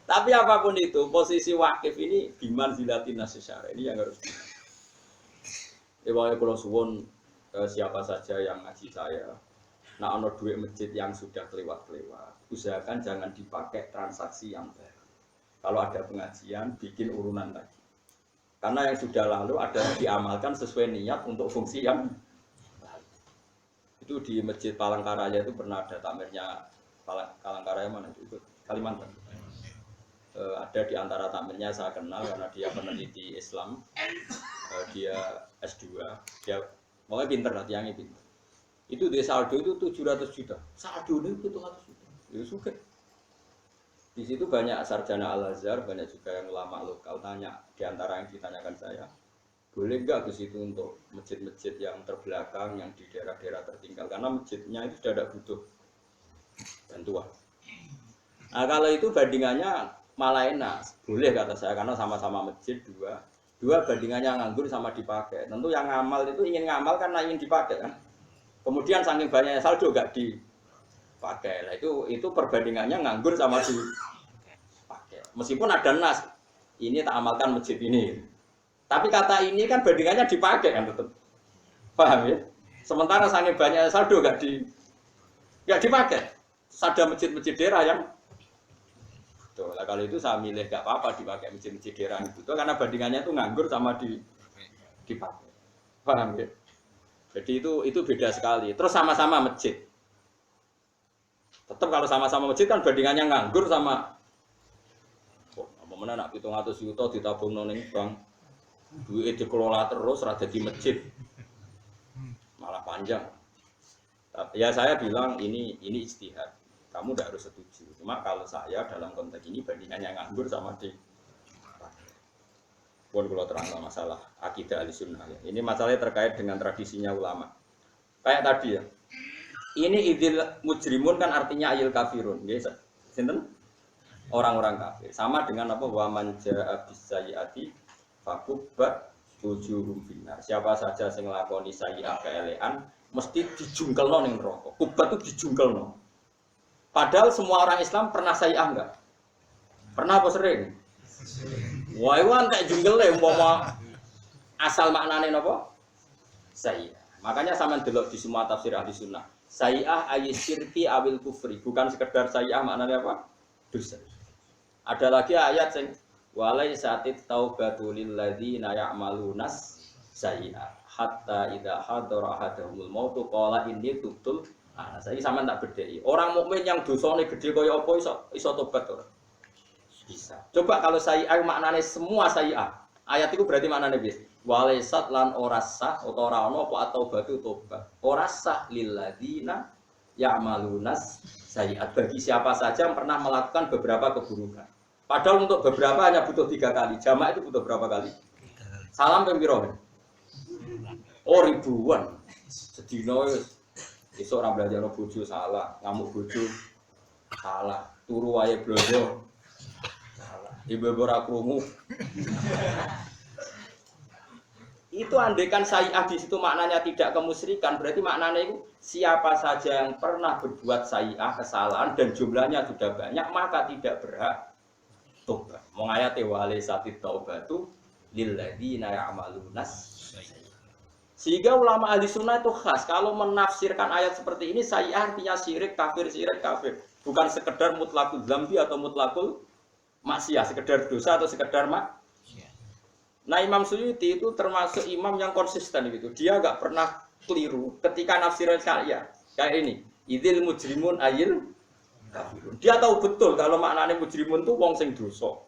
Tapi apapun itu, posisi wakif ini biman zilatin nasyara ini yang harus. Ewa kalau suwon siapa saja yang ngaji saya, nah ono duit masjid yang sudah kelewat-kelewat, usahakan jangan dipakai transaksi yang baru. Kalau ada pengajian, bikin urunan lagi. Karena yang sudah lalu ada diamalkan sesuai niat untuk fungsi yang lalu. Itu di Masjid Palangkaraya itu pernah ada takmirnya Palangkaraya mana itu Kalimantan. Ada di antara takmirnya saya kenal karena dia peneliti Islam, dia S2, dia pokoknya pinter lah, tiangnya pinter. Itu di saldo itu 700 juta, saldo itu 700 juta, itu suka. Di situ banyak sarjana Al-Azhar, banyak juga yang ulama lokal tanya, di antara yang ditanyakan saya, boleh nggak ke situ untuk masjid-masjid yang terbelakang, yang di daerah-daerah tertinggal, karena masjidnya itu sudah tidak butuh bantuan. Nah kalau itu bandingannya malah enak, boleh kata saya, karena sama-sama masjid dua bandingannya nganggur sama dipakai. Tentu yang ngamal itu ingin ngamal karena ingin dipakai kan. Kemudian saking banyaknya saldo nggak dipakai. Nah itu perbandingannya nganggur sama dipakai. Meskipun ada nas, ini tak amalkan masjid ini. Tapi kata ini kan bandingannya dipakai kan tetap. Paham ya? Sementara saking banyaknya saldo nggak dipakai. Ada masjid-masjid daerah yang tuh, lah kalau itu saya milih gak apa-apa dipakai masjid-masjid daerah itu karena bandingannya itu nganggur sama dipakai. Paham ya? Jadi itu beda sekali. Terus sama-sama masjid. Tetap kalau sama-sama masjid kan bandingannya nganggur sama apa mana nak 700 juta ditabung ning bank. Duit dikelola terus ora dadi masjid. Malah panjang. Ya saya bilang ini ijtihad. Kamu tidak harus setuju. Cuma kalau saya dalam konteks ini bandingannya nganggur sama di pun kalau terang masalah akidah Ahlussunnah ya. Ini masalahnya terkait dengan tradisinya ulama. Kayak tadi ya. Ini idil mujrimun kan artinya ayil kafirun, ya. Sinten? Orang-orang kafir. Sama dengan apa wa man jaa bisayyiati fakubbat wujuhum finnar. Siapa saja sing nglakoni sayyi'ah keelekan mesti dijungkelno ning neraka. Kubat itu dijungkelno. Padahal semua orang Islam pernah sayyi'ah enggak? Pernah apa sering? Wah, itu kan kayak jungle umpama asal maknane napa? Sayyi'ah. Makanya sama delok di semua tafsir ahli sunnah. Sayyi'ah ayyirki awil kufri, bukan sekedar sayyi'ah maknanya apa? Dosa. Ada lagi ayat sing walai satit taubatu lil ladzina ya'malunas sayyi'ah hatta idza hadara ahadahumul mautu qala inni tubtul. Nah, saya sama tak bedheki. Orang mukmin yang dosane gede kaya apa iso tobat ora? Bisa. Coba kalau sayyi'ah maknane semua sayyi'ah. Ayat itu berarti maknane piye? Walaisat lan ora sah utawa ora ana apa atau batu tobat. Ora sah lil ladzina ya'malunas sayyi'at bagi siapa saja yang pernah melakukan beberapa keburukan. Padahal untuk beberapa hanya butuh 3 kali. Jamak itu butuh berapa kali? Salam ping pira? Oh ribuan. Sedina esuk ora belajar bojo salah, ngamuk bojo salah, turu wae blojo salah. Ibu ora krungu. Itu andekan sayyi'ah di situ maknanya tidak kemusyrikan, berarti maknanya itu siapa saja yang pernah berbuat sayyi'ah kesalahan dan jumlahnya sudah banyak maka tidak berhak tobat. Wong ayate wale satit taubatu lil ladzina ya'malunas. Sehingga ulama ahli sunnah itu khas kalau menafsirkan ayat seperti ini sayyi'ah artinya syirik kafir. Bukan sekedar mutlakul dzambi atau mutlakul maksiyah, sekedar dosa atau sekedar maksiat. Nah Imam Suyuti itu termasuk imam yang konsisten gitu. Dia enggak pernah keliru ketika nafsiran saya kayak ini. Idzil mujrimun ayil kafirun. Dia tahu betul kalau maknanya mujrimun itu wong sing dosa.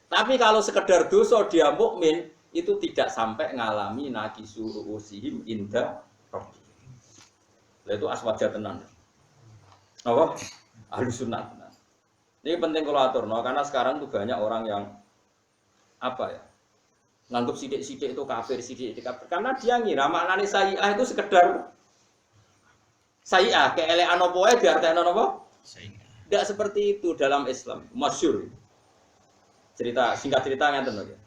Tapi kalau sekedar dosa dia mukmin itu tidak sampai ngalami nakisu ru'usihim inda rabbi. Itu aswaja tenan. Napa? Ahlus sunnah tenan. Ini penting kalau atur, karena sekarang tuh banyak orang yang apa ya? Nganggap sidik-sidik itu kafir, sidik kafir. Karena dia ngira maknane sayyi'ah itu sekedar sayyi'ah, keelekan apa wae diartekno napa? Sayyi'ah. Tidak seperti itu dalam Islam. Masyhur. Singkat cerita ngeten lho.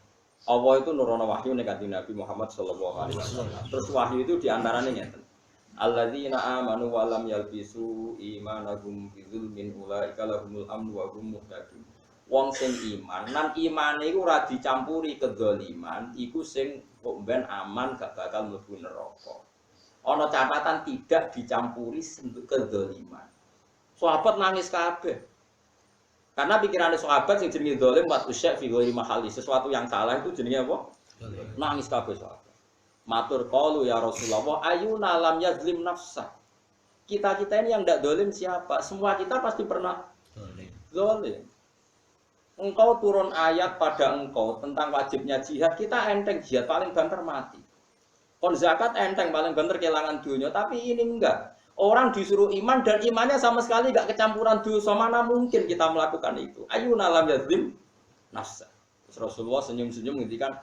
Allah itu nurono wahyu ning Kanjeng Nabi Muhammad sallallahu alaihi wasallam. Terus wahyu itu diantaranya ngeten. Alladzina amanu wa lam yalbisu imanahum bidzulmin ulaika lahumul amnu wa hum muhtadun. Wong sing iman, lan imane iku ora dicampuri kedzaliman, iku sing kok ben aman gak bakal mlebu neraka. Ana catatan tidak dicampuri kedzaliman. Sahabat nangis kabeh. Karena pikirannya sahabat sing jenenge zalim wa usyak fi ghairi mahalli, sesuatu yang salah itu jenenge apa? Nangis kabeh sahabat. Matur qalu ya Rasulullah, ayuna lam yazlim nafsa. Kita-kita ini yang ndak zalim siapa? Semua kita pasti pernah zalim. Engkau turun ayat pada engkau tentang wajibnya jihad, kita enteng jihad paling banter mati. Kon zakat enteng paling banter kehilangan dunia, tapi ini enggak. Orang disuruh iman dan imannya sama sekali enggak kecampuran dosa, mana mungkin kita melakukan itu? Ayuna lam yazlim nafsa. Rasulullah senyum-senyum ngendikan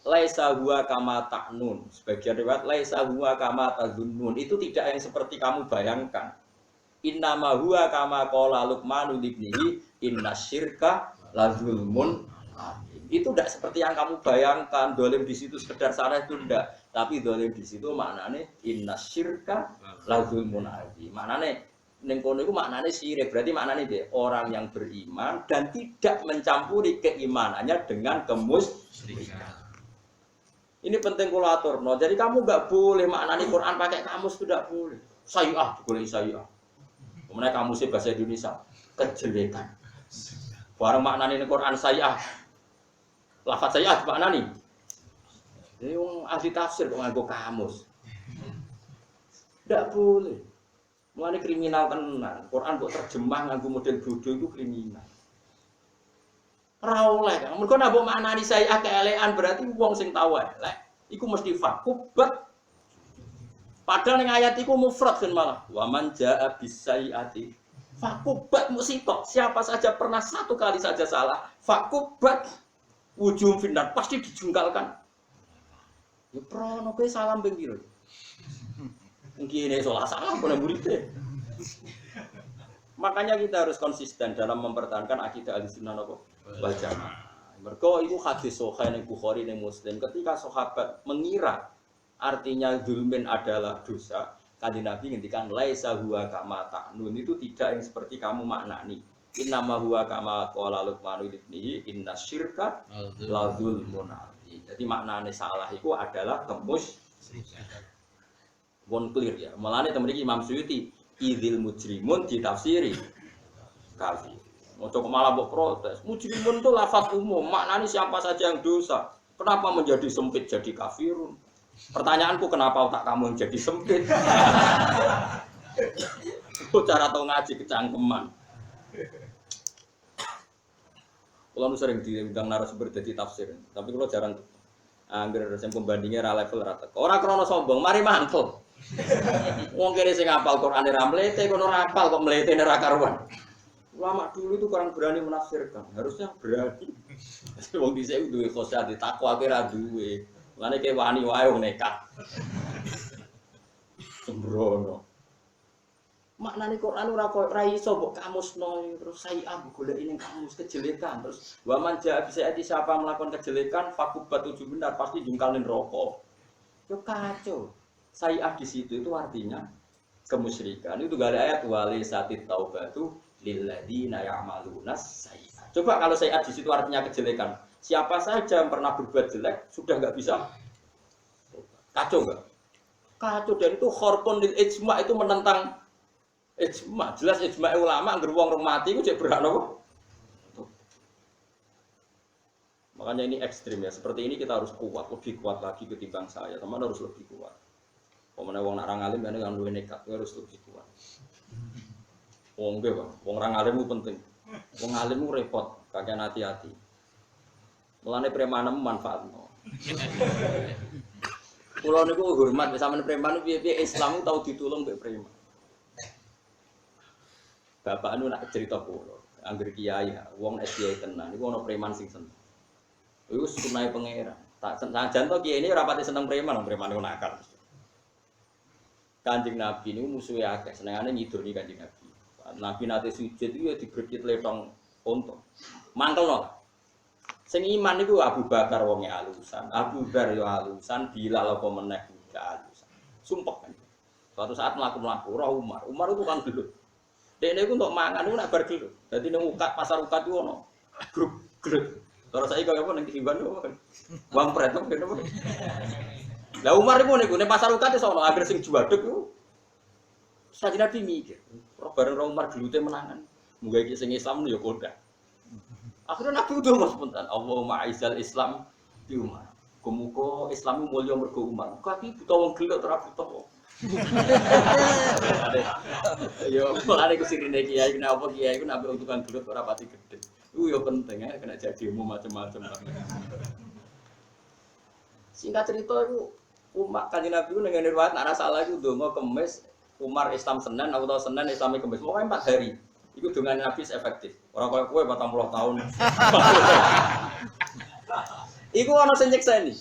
laisa huwa kama ta'nun. Sebagian riwayat laisa huwa kama tazunnun. Itu tidak yang seperti kamu bayangkan. Innama huwa kama qala Luqman libnihi innasyirka lazulmun. Itu tidak seperti yang kamu bayangkan. Dolim di situ sekedar salah itu tidak. Tapi dolim di situ maknanya innasyirka lazulmun. Maknanya ning kono iku maknane syirik. Berarti maknane dia orang yang beriman dan tidak mencampuri keimanannya dengan kemusyrikan. Ini penting kula aturno. Jadi kamu enggak boleh maknani Quran pakai kamus itu tidak boleh. Sayyah boleh sayyah. Kemudian kamusnya bahasa Indonesia kejelekan. Barang maknani Quran sayyah. Lafaz sayyah maknani. Ini wong ahli tafsir kok nganggo kamus. Tidak boleh. Mulane kriminal tenan. Quran kok terjemah nganggo model bodoh itu kriminal. Ora oleh kan. Mergo nek mbok maknani sayyah keelekan berarti wong sing tau elek iku mesti fakubat. Padahal ning ayat iku mufrad kan malah. Wa man jaa bisayyiati fakubat musitok. Siapa saja pernah satu kali saja salah, fakubat ujung finnar pasti dijungkalkan. Ya prono kowe salam ping piro? Mungkin ini salah boleh muridnya. Makanya kita harus konsisten dalam mempertahankan akidah Ahlussunnah wal Jamaah. Mergo itu hadis sahih ning Bukhari ning Muslim ketika sahabat mengira artinya zulmin adalah dosa, Kanjeng Nabi ngendikan laisa huwa kama ta'nun, itu tidak yang seperti kamu maknani. Innama huwa kama qala Luqman ibnihi innasyirka la zulmun. Jadi maknane salah itu adalah kemusyrikan. Bon clear ya. Mulane temen iki Imam Suyuti idzil mujrimun ditafsiri kafir. Ojo malah mbok protes. Mujrimun itu lafaz umum, maknanya siapa saja yang dosa. Kenapa menjadi sempit jadi kafirun? Pertanyaanku kenapa otak kamu yang jadi sempit? Cara tau ngaji kecangkeman. Kalau sering diundang narasumber jadi tafsir, tapi kalau jarang angger sing pembandingnya ra level ra teko. Ora krana sombong, mari mantel. Wong kene sing hafal Qur'ane ra mlete kono ra hafal kok mletene ra karuan. Ulama dulu itu kurang berani menafsirkan, harusnya berani. Wong dhisik duwe khosyah di takwa ae ra duwe. Lane ke wani wae wong nekat. Sembrono. Maknane Quran ora kok ra iso mbok kamusno terus sayi'ah golek ning kamus kejelekan terus wa man ja'a bi sayyi'ati siapa melakukan kejelekan fakubat tujuh benar pasti jungkal ning neraka. Yo kacau. Sayi'ah di situ itu artinya kemusyrikan. Itu gak ada ayat wali satit taubatu lil ladzina ya'maluna sayyi'at. Coba kalau sayi'at di situ artinya kejelekan. Siapa saja yang pernah berbuat jelek sudah enggak bisa. Kacau enggak? Kacau dan itu khorpun lil ijma' itu menentang ijma', jelas ijma' ulama anggar wong mati iku cek berhak napa? Makanya ini ekstrim ya. Seperti ini kita harus kuat, lebih kuat lagi ketimbang saya. Teman harus lebih kuat. Pemene wong nak ra ngalim kan yang luwih nekat harus lebih kuat. Wong nggih, Bang. Wong ra ngalim ku penting. Wong ngalim ku repot, kakean hati-hati. Mulane premanem manfaatno. Kula niku hormat sampeyan preman piye-piye Islam tau ditulung mbek preman. Bapak anu nak cerita kula, angger kiai, wong SDI tenan, niku ana preman sing seneng. Iku sunahe pangeran. Tak senajan to kiai ini ora pati seneng preman, preman niku nakal. Kanjeng Nabi niku musuhe akeh, senengane ngidoni Kanjeng Nabi. Nabi nate sujud iku ya digredhit letong unta. Mangkelno. Sing iman iku Abu Bakar wonge alusan, Abu Dar yo alusan, Bilal apa meneh gak alusan. Sumpah kan. Suatu saat mlaku-mlaku ora Umar. Umar itu kan gelut. Dekne iku untuk mangan iku nak bar gelut. Dadi ning ukat pasar ukat iku ono grup gelut. Terus saiki kaya apa ning Kiban yo kan. Wong pret kok kene. Lah Umar iku ning pasar ukat iso ono agar sing juwadeg iku. Saji Nabi mikir, bareng Umar gelute menangan. Muga iki sing Islam yo koda. Akhirnya Nabi udah mas spontan. Allahumma aizal Islam di Umar. Kemuka Islam mulia mergo Umar. Kaki buta wong gelek ora buta kok. Yo, mulane kusirine kiai kenapa kiai ku nabi untukan gelek ora pati gedhe. Iku yo penting ya kena jadi umum macam-macam. Singkat cerita iku umat kanjeng Nabi ku ning riwayat nek salah iku ndonga Kemis, Umar Islam Senin, aku tahu Senin Islami Kemis. Pokoke 4 hari. Iku dengan Nabi efektif. Orang kaya kowe 40 tahun. Iku ana sing nyekseni.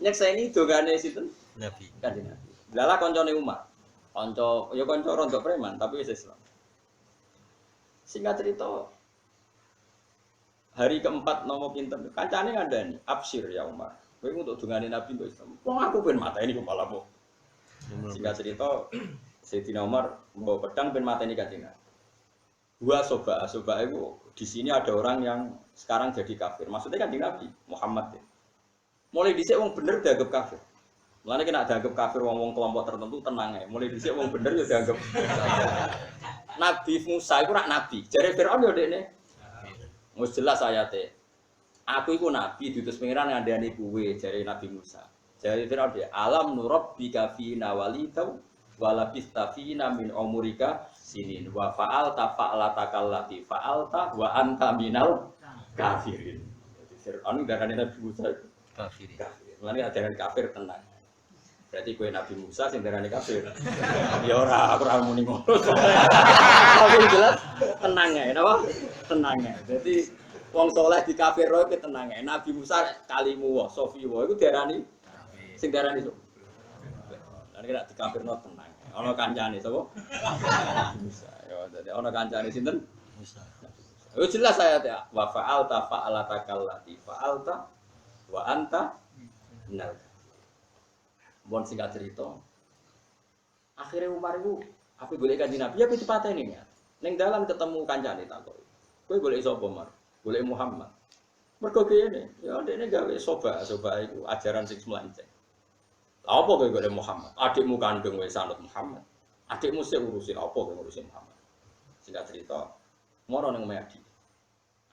Nyekseni dongane sinten? Nabi. Kanjeng Nabi. Lala koncone Umar. Kanca ya kanca rontok preman tapi wis Islam. Singkat cerita hari keempat nomo pinten. Kancane ngandani, "Absyir ya Umar. Kowe untuk dongane Nabi kok Islam." Wong aku ben mateni kepalamu. Singkat cerita Sayyidina Umar nggawa pedang ben mateni Kanjeng Nabi. Dua soba itu di sini ada orang yang sekarang jadi kafir. Maksudnya kan di Nabi Muhammad. Ya. Mulai dhisik wong bener dianggap kafir. Mulane kena dianggap kafir wong-wong kelompok tertentu tenang ae. Mulai dhisik wong bener ya dianggap. Nabi Musa iku rak nabi. Jare Firaun yo dekne. Wis jelas ayate. Aku iku nabi diutus pangeran ngandani kuwe jare Nabi Musa. Jare Firaun dia, "Alam nurabbika fina walidau walabista fina min umurika sinin wa fa'alta fa'alatakallati fa'alta wa anta minal kafirin." Jadi Fir'aun darane Nabi Musa kafirin. Mulane ajaran kafir tenang. Berarti kowe Nabi Musa sing darane kafir. Ya ora, aku ora muni ngono. Tapi jelas tenang ae, napa? Tenang ae. Dadi wong saleh di kafir roe tenang ae. Nabi Musa kalimu wa sofi wa iku diarani sing darani sok. Lan kira dikafirno tenang. Ana kancane sapa? Musa. Ya dadi ana kancane sinten? Musa. Yo jelas ayat ya. Wa fa'alta fa'alatakallati fa'alta wa anta minal. Bon singkat cerita. Akhirnya Umar itu apa golek Kanjeng Nabi ya dipateni ya. Ning dalan ketemu kancane takok. Kowe golek sapa, Umar? Golek Muhammad. Mergo kene, ya dekne gawe soba iku ajaran sing mlanceng. Lah apa kowe golek Muhammad? Adikmu kandung wis sanut Muhammad. Adikmu sik urusin apa kowe ngurusin Muhammad? Singkat cerita, moro ning omahe adik.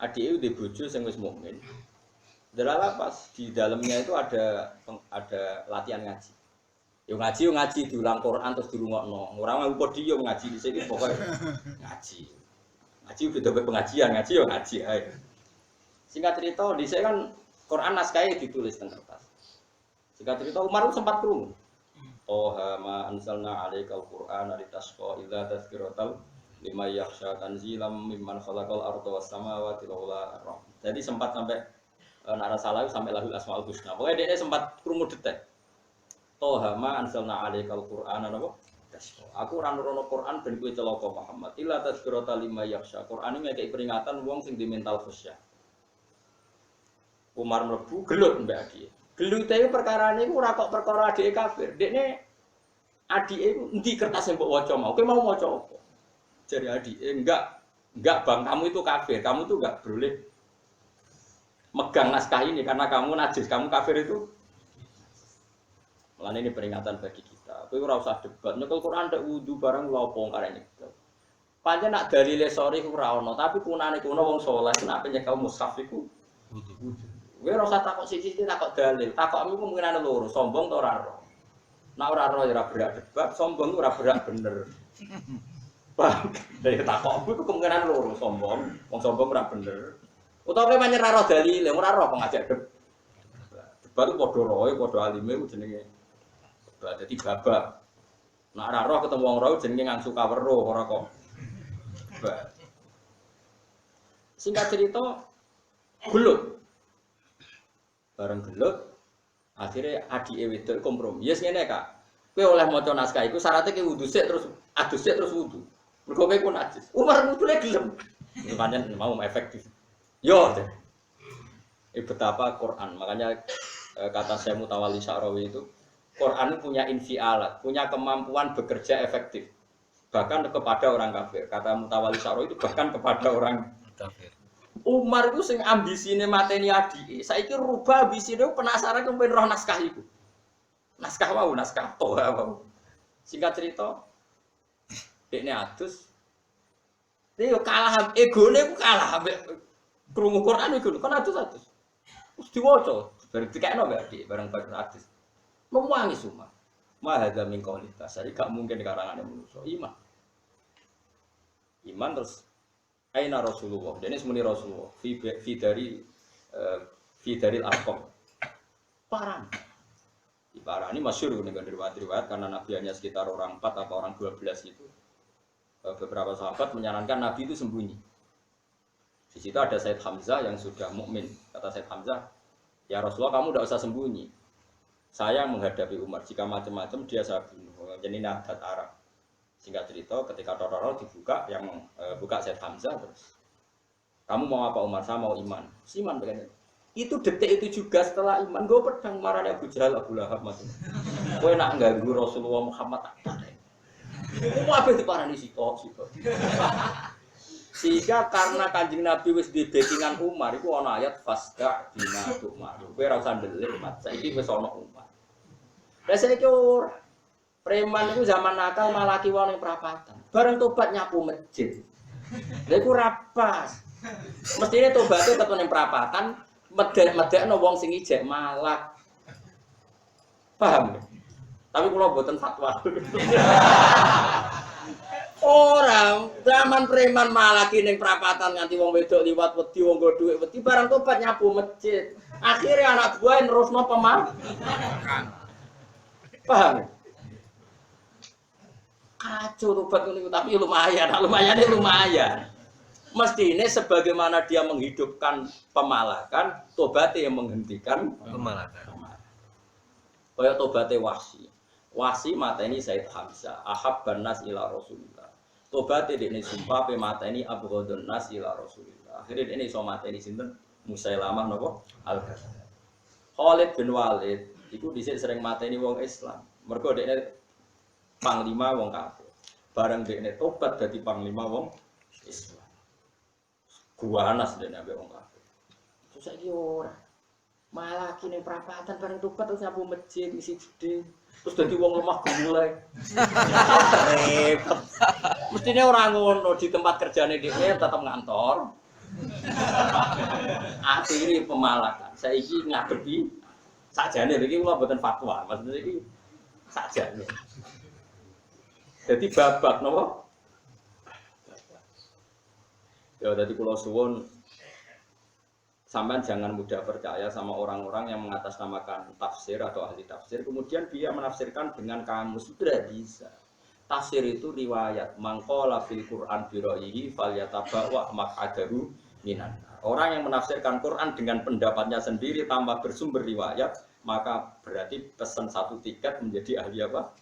Adik itu di bojo sing wis mukmin. Delala pas di dalamnya itu ada latihan ngaji. Yo ngaji diulang Quran terus dirungokno. Ora mau podium ngaji di sini pokoknya ngaji. Ngaji beda pengajian, ngaji yo ngaji ae. Singkat cerita dhisik kan Quran naskahnya ditulis teng kertas. Singkat cerita Umar sempat krungu. Toha ma anzalna 'alaikal Qur'ana litasqa illa tazkiratal liman yakhsha tanzilam mimman khalaqal arda was samawati wal ardh. Jadi sempat sampai nara salah sampai lahul asmaul husna. Pokoknya dia sempat krungu detek. Toha ma anzalna 'alaikal Qur'ana napa? Tasqa. Aku ora nurono Quran ben kowe celaka Muhammad. Illa tazkiratal liman yakhsha. Quran iki ngekeki peringatan wong sing di mental khusyuk. Umar mlebu gelut mbek adike. Gelute iku perkarane iku ora kok perkara adike kafir. Dekne adike iku endi kertas sing mbok waca mau? Kowe mau maca apa? Jare adike, enggak Bang, kamu itu kafir. Kamu tuh enggak boleh megang naskah ini karena kamu najis, kamu kafir itu. Mulane ini peringatan bagi kita. Kowe ora usah debat. Nyekel Quran ndak wudu barang lha opo karene. Pancen nak dalile sori ku ora ono, tapi kunane kuno wong saleh nek nyekel mushaf iku wudu. Kowe ora usah takok siji-siji takok dalil. Takokmu kemungkinan loro, sombong ta ora ora. Nek ora ora ya ora berak debat, sombong ora berak bener. Bang, dari takokmu iku kemungkinan loro, sombong, wong sombong ora bener. Utawa kowe pancen ora ora dalil, ora ora kok ngajak debat. Debat ku padha roe, padha alime ku jenenge. Debat dadi babak. Nek ora roh ketemu wong roe jenenge ngangsu kaweruh ora kok. Debat. Singkat cerita, gelut. Bareng gelut, akhirnya adike wedok kompromi. Yes ngene Kak. Kowe oleh maca naskah iku syaratnya ki wudu sik terus adus sik terus wudu. Mergo kowe ku najis. Umar mudune gelem. Pancen mau efektif. Yo. Betapa Quran. Makanya kata saya Mutawalli Sya'rawi itu Quran punya infialat, punya kemampuan bekerja efektif. Bahkan kepada orang kafir. Kata Mutawalli Sya'rawi itu bahkan kepada orang kafir. Umar itu sing ambisine mateni adike. Saiki rubah ambisine penasaran kepen roh naskah iku. Naskah wau, naskah Toha wau. Singkat cerita, dekne adus. Dia kalah egone ku kalah ambek krungu Quran iku kan adus-adus. Terus diwaca, bareng dikekno mbak Dik, bareng-bareng adus. Memuangi semua. Ma hadza min qawli tasari, gak mungkin karangane manusa. Iman terus aina Rasulullah. Dene semuni Rasulullah fi dari Arqam. Parani masyhur dengan riwayat-riwayat karena Nabi hanya sekitar orang 4 atau orang 12 itu. Beberapa sahabat menyarankan Nabi itu sembunyi. Di situ ada Said Hamzah yang sudah mukmin. Kata Said Hamzah, "Ya Rasulullah, kamu tidak usah sembunyi. Saya menghadapi Umar. Jika macam-macam dia saya bunuh." Jadi adat Arab. Singkat cerita, ketika Tororo dibuka, yang buka Said Hamzah terus. "Kamu mau apa Umar? Saya mau iman." Iman begini. Itu detik itu juga setelah iman, gue pedang marahnya Abu Jahal, Abu Lahab macam. Gue nak ganggu Rasulullah Muhammad apa deh? Gue apa diparani sitok. Sehingga karena Kanjeng Nabi wis di backingan Umar, itu ana ayat fasda bina Umar. Kowe ora usah ndelik, Mat. Saiki wis ana Umar. Lah saiki ora. Preman itu zaman nakal malah kiwa ning perapatan. Bareng tobat nyapu masjid. Lha iku ra pas. Mestine tobaté tetep ning perapatan, medek-medekno wong sing ijek malah. Paham? Tapi kula mboten fatwa. Orang zaman preman malah kini perapatan nganti wong wedok liwat wedi wong nggo dhuwit wedi barang tobat nyapu masjid. Akhirnya anak buah nerusno pemakan. Paham? Kacau tobat niku tapi lumayan. Mestine sebagaimana dia menghidupkan pemalakan, tobatnya yang menghentikan pemalakan. Kaya tobatnya Wahsi mateni Said Hamzah, ahabban nas ila Rasulillah. Tobat dekne sumpah pe mateni abghadun nas ila Rasulillah. Akhire dekne iso mateni sinten? Musailamah napa? Al-Kadzdzab. Khalid bin Walid iku dhisik sering mateni wong Islam. Mergo dekne panglima wong kafir. Bareng dekne tobat dadi panglima wong Islam. Guanas dekne ambek wong kafir. Terus saiki ora. Malah kini perapatan bareng tobat terus nyapu masjid isi gede. Terus dadi wong lemah gemulai. Repot. Mestine ora ngono di tempat kerjane dhewe tetep ngantor. Akhire pemalakan. Saiki ngadepi sakjane iki kula mboten fatwa. Maksudnya iki sakjane. Jadi babak napa? Ya dadi kula suwun sampean jangan mudah percaya sama orang-orang yang mengatasnamakan tafsir atau ahli tafsir, kemudian dia menafsirkan dengan kamus. Tidak bisa. Tafsir itu riwayat. Mangqala fil Qur'an bi ra'yihi falyatabawa maq'adahu minan. Orang yang menafsirkan Quran dengan pendapatnya sendiri tanpa bersumber riwayat, maka berarti pesan satu tiket menjadi ahli apa?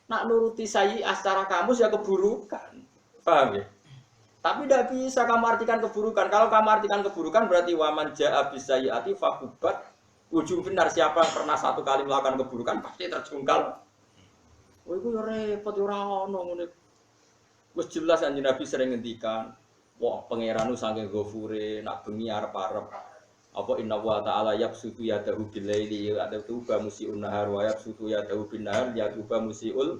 Nak nuruti sayyi'ah secara kamus ya keburukan. Paham ya? Tapi tidak bisa kamu artikan keburukan. Kalau kamu artikan keburukan berarti waman ja'a bisayyi'ati faqubat. Ujung benar siapa yang pernah satu kali melakukan keburukan pasti terjungkal. Oh itu ya repot ya ora ono ngene. Wis jelas Kanjeng Nabi sering ngendikan, wah pangeranu saking ghafure nak bengi arep-arep. Apa inna wa ta'ala yabsutu yadahu bilaili ya tuba musiun nahar wa yabsutu yadahu bin nahar ya tuba musiul.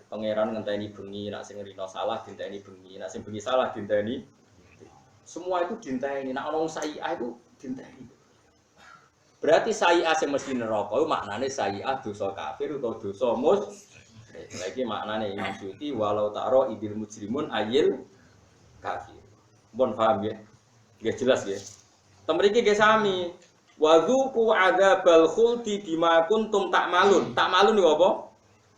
Pangeran ngenteni bengi, nak sing rino salah dinteni bengi, nak sing bengi salah dinteni. Semua itu dinteni, nak ono sayyi'ah itu dinteni. Berarti sayyi'ah sing mesti neraka iku maknane sayyi'ah dosa kafir utawa dosa musyrik. Lagi maknane Imam Suyuti walau ta'ra idil mujrimun ayil kafir. Mohon paham ya? Nggih jelas ya. Temriki nggih sami. Wa dzuqu adzabal khuldi bima kuntum ta'malun. Ta'malun niku apa?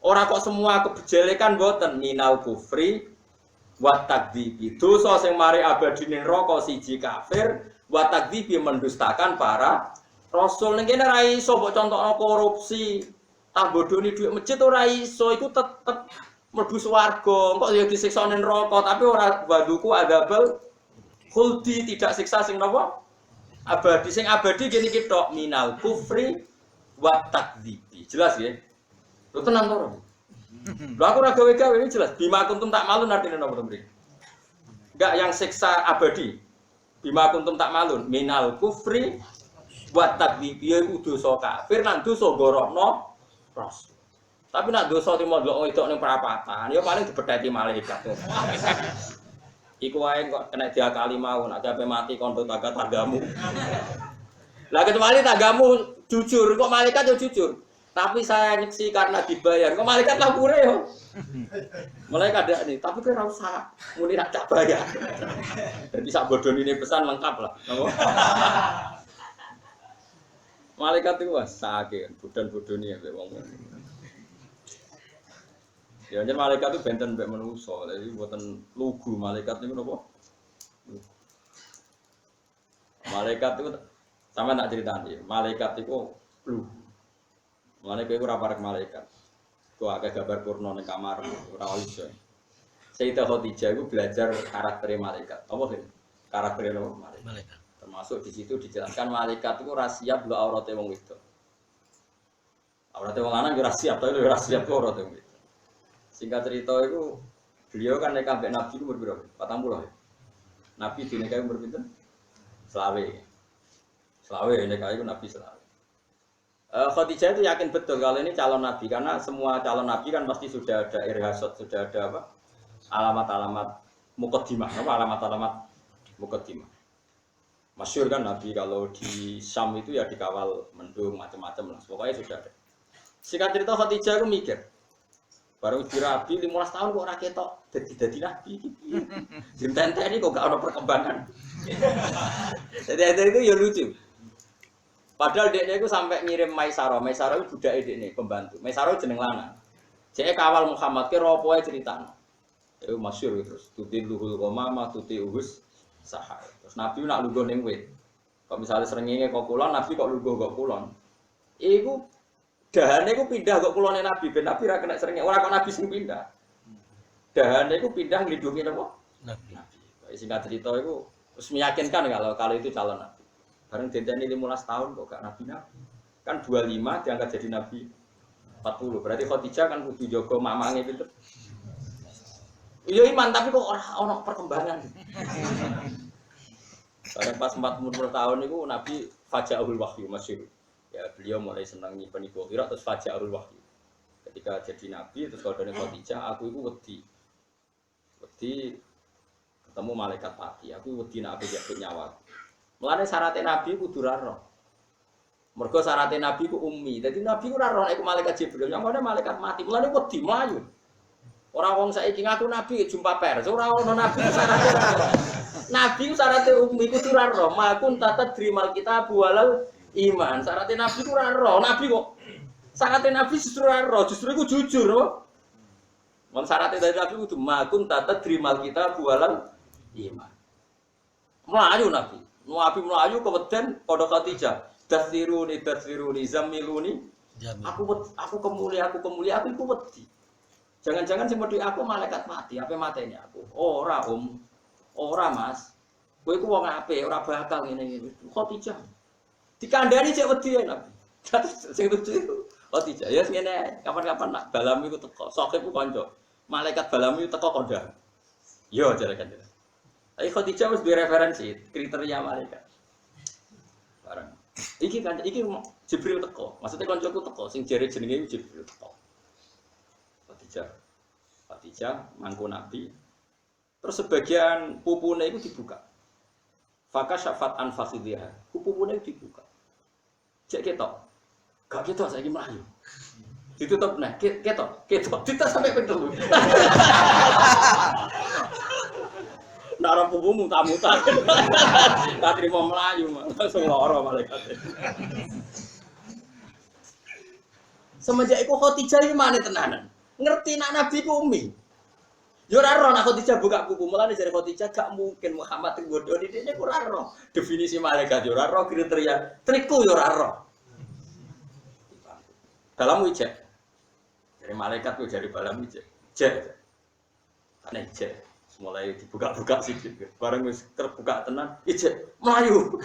Ora kok semua kebejelekan mboten minal kufri wa takdzibi. Dosa sing mari abadine neraka siji kafir, wa takdzibi mendustakan para rasul. Ning kene ra iso mbok contokno korupsi, tak bodoni dhuwit masjid ora iso, iku tetep mlebu swarga. Kok ya disiksa ning neraka, tapi ora waduku adabel khuldi, tidak siksa sing napa? Abadi sing abadi gini kita minal kufri wa takdzibi. Jelas ya? Lu tenang to. Lu aku ora gawe-gawe ini jelas. Bima kuntum tak malun artinya napa to mriki? Enggak yang siksa abadi. Bima kuntum tak malun minal kufri wa takdzibi iku dosa kafir lan dosa gorokno ros. Tapi nak dosa timo delok wedok ning perapatan, ya paling dibetheti malaikat. Iku wae kok kena diakali mau, nak sampe mati kondo tagamu. Lah kecuali tagamu jujur, kok malaikat yo jujur. Tapi saya nyeksi karena dibayar. Kok malaikat lapure yo. Malaikat ada nih, tapi kowe ora usah muni nak tak bayar. Dadi sak bodoni ini pesan lengkap lah. Malaikat itu wah sakit, bodan-bodoni ya wong. Ya jan malaikat itu benten mbek manusa, jadi buatan lugu malaikat itu napa? Malaikat itu sama tak ceritani, malaikat itu lugu. Malaikat itu ora parek malaikat. Kok akeh gambar porno ning kamar ora iso. Sayyidah Khadijah itu belajar karakter malaikat. Apa sih? Karakter malaikat. Termasuk di situ dijelaskan malaikat itu ora siap lho aurate wong wedok. Aurate wong lanang ora siap, tapi ora siap kok aurate wong wedok. Singkat cerita itu beliau kan nikah mbek Nabi umur berapa? 40 ya. Nabi dinikahi umur pinten? Selawe. Selawe nikah itu Nabi selawe. Khadijah itu yakin betul kalau ini calon Nabi karena semua calon Nabi kan pasti sudah ada irhasat, sudah ada apa? Alamat-alamat muqaddimah, apa alamat-alamat muqaddimah. Masyhur kan Nabi kalau di Syam itu ya dikawal mendung macam-macam lah. Pokoknya sudah ada. Singkat cerita Khadijah itu mikir baru dirabi 15 tahun kok ora ketok dadi nabi iki. Jentente kok gak ada perkembangan. Jadi itu ya lucu. Padahal dekne iku sampai ngirim Maisarah. Maisarah itu budake dekne, pembantu. Maisarah jeneng lanang. Jeke kawal Muhammad ki apa wae critakno. Itu masyhur terus tuti luhul qamama tuti uhus sahar. Terus Nabi nak lungguh ning wit. Kok misalnya srengenge kok kulon, Nabi kok lungguh kok kulon. Iku dahane iku pindah kok kulone Nabi, ben Nabi ora kena srengenge. Ora kok Nabi sing pindah. Dahane iku pindah nglindungi napa? Nabi. Singkat cerita iku wis meyakinkan kalau itu calon Nabi. Bareng denteni 15 tahun kok gak nabi-nabi. Kan 25 diangkat jadi nabi 40. Berarti Khadijah kan kudu jaga mamange pinter. Iya iman tapi kok ora ono perkembangan. Bareng pas 40 tahun itu Nabi Faja'ul Wahyu masyhur. Ya beliau mulai senang nyimpen ibu kira terus Faja'ul Wahyu. Ketika jadi nabi terus kodone Khadijah aku iku wedi. Wedi ketemu malaikat pati. Aku wedi nek aku jabut nyawa. Mulane syaratnya Nabi kudu ra roh. Mergo syaratnya Nabi ku ummi. Dadi Nabi ku ora roh nek malaikat Jibril, nyamane malaikat mati. Mulane wedi mlayu. Ora wong saiki ngaku Nabi jumpa pers, ora ono Nabi syaratnya. Nabi ku syaratnya ummi kudu ra roh. Makun tatadrimal kitab walal iman. Syaratnya Nabi ku ora roh. Nabi kok syaratnya Nabi justru ora roh, justru iku jujur loh. Mun syaratnya dari Nabi kudu makun tatadrimal kitab walal iman. Mlayu Nabi. Nabi melayu keweden pada Khadijah. Dasiruni zamiluni. Aku kemuli aku iku wedi. Jangan-jangan sing medhi aku malaikat mati, ape mateni aku. Ora Ora Mas. Kowe iku wong apik, ora bakal ngene-ngene. Khadijah. Dikandani cek wedi ya Nabi. Sing lucu iku Khadijah. Ya ngene, kapan-kapan nak balam iku teko. Sokep ku kanca. Malaikat balam iku teko kondang. Yo jare kan. Tapi Khadijah harus referensi kriteria malaikat. Barang. Iki Jibril teko. Maksudnya kancaku teko sing jare jenenge Jibril teko. Khadijah mangku Nabi. Terus sebagian pupune itu dibuka. Faka syafat an fasidhiha. Pupune dibuka. Cek ketok. Gak ketok saiki mlayu. Ditutup nah, ketok. Ditutup sampai pendelu. Nara pupu muta-muta. Tak terima melayu langsung lara malaikat. Semenjak iku Khadijah iki mane tenanan. Ngerti nak Nabi ku ummi. Yo ora ro nak Khadijah buka buku mulane jare Khadijah gak mungkin Muhammad nggodho dikne ku ora ro. Definisi malaikat yo ora ro, kriteria triku yo ora ro. Dalam wijek. Dari malaikat ku jare balam wijek. Jek. Ana ijek. Mulai dibuka-buka sedikit. Bareng wis terbuka tenan, ijek mlayu.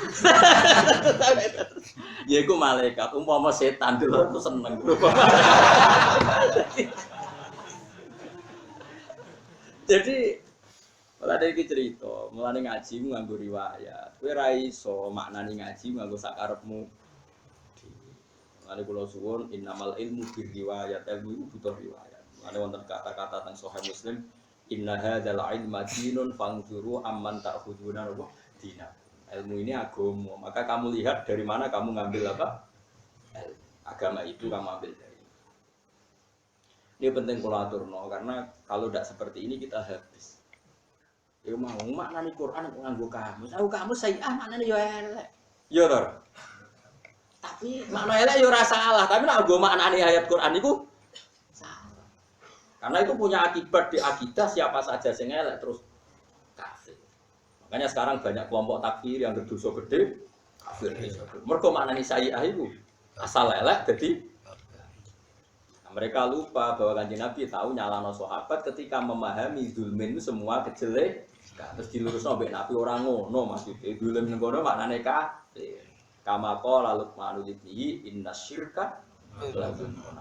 Ya iku malaikat, umpama setan dulu tuh seneng. Jadi mulane iki cerita, mulane ngaji nganggo riwayat. Kowe ra iso maknani ngaji nganggo sakarepmu. Mulane kula suwun innamal ilmu bir riwayat, ilmu itu butuh riwayat. Mulane wonten kata-kata teng Sahih Muslim inna hadzal ilma dinun fangzuru amman ta'khuduna dina. Ilmu ini agama, maka kamu lihat dari mana kamu ngambil apa? Agama itu kamu ambil dari. Ini penting kula aturno karena kalau tidak seperti ini kita habis. Ya mau maknani Quran nganggo kamus. Aku kamus saya maknane yo elek. Yo to. Tapi makna elek yo ora salah, tapi nek nggo maknani ayat Quran iku karena itu punya akibat di akidah siapa saja sing elek terus kafir. Makanya sekarang banyak kelompok takfir yang berdosa gede kafir. Mergo maknani sayyah itu asal elek jadi mereka lupa bahwa Kanjeng Nabi tahu nyalano sahabat ketika memahami zulmin itu semua kejelek. Terus dilurusno mbek Nabi ora ngono maksudnya zulm ning kono maknane kafir. Kama qala Luqman ibnihi innasyirka la zulmun.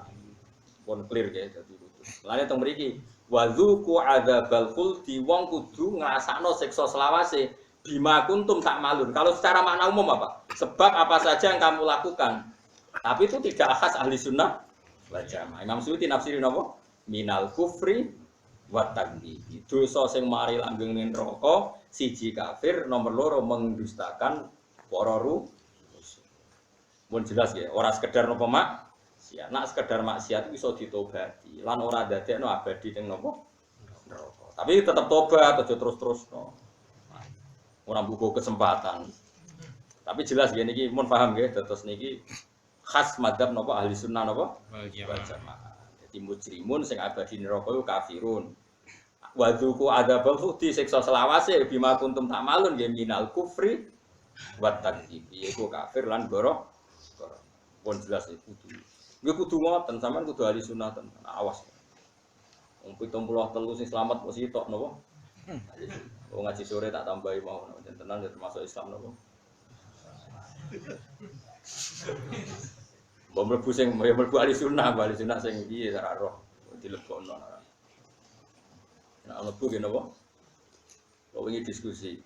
Pun clear ya dadi lane teng mriki wazuku adzabal khuldi wong kudu ngrasakno siksa selawase bima kuntum tak malun. Kalau secara makna umum apa? Sebab apa saja yang kamu lakukan. Tapi itu tidak khas ahli sunnah wal jamaah. Imam Suyuti nafsirin apa? Minal kufri wa takdzib. Dosa sing mari langgeng ning neraka, siji kafir, nomor loro mendustakan para rusul. Mun jelas ya, ora sekedar napa mak ya, nak sekedar maksiat bisa ditobati. Lan ora dadekno abadi ning napa? Neraka. Tapi tetap tobat aja terus-terusno. Ora buku kesempatan. Tapi jelas ya niki mun paham nggih terus niki khas madzhab napa ahli sunnah napa? Wal jamaah. Dadi mujrimun sing abadi neraka iku kafirun. Wa dzuku adzabal khuldi siksa selawase bima kuntum ta'malun ya minal kufri wa takdzib. Iku kafir lan goro. Pun jelas iku kudu. Gue kudu ngoten, sampean kudu ahli sunnah tenan. Awas. Wong 73 sing slamet mesti tok napa? Wong ngaji sore tak tambahi mau tenan ya termasuk Islam napa? Mbok mlebu sing mlebu ahli sunnah sing piye ora roh dilebokno. Nek mlebu ki napa? Kok wingi diskusi.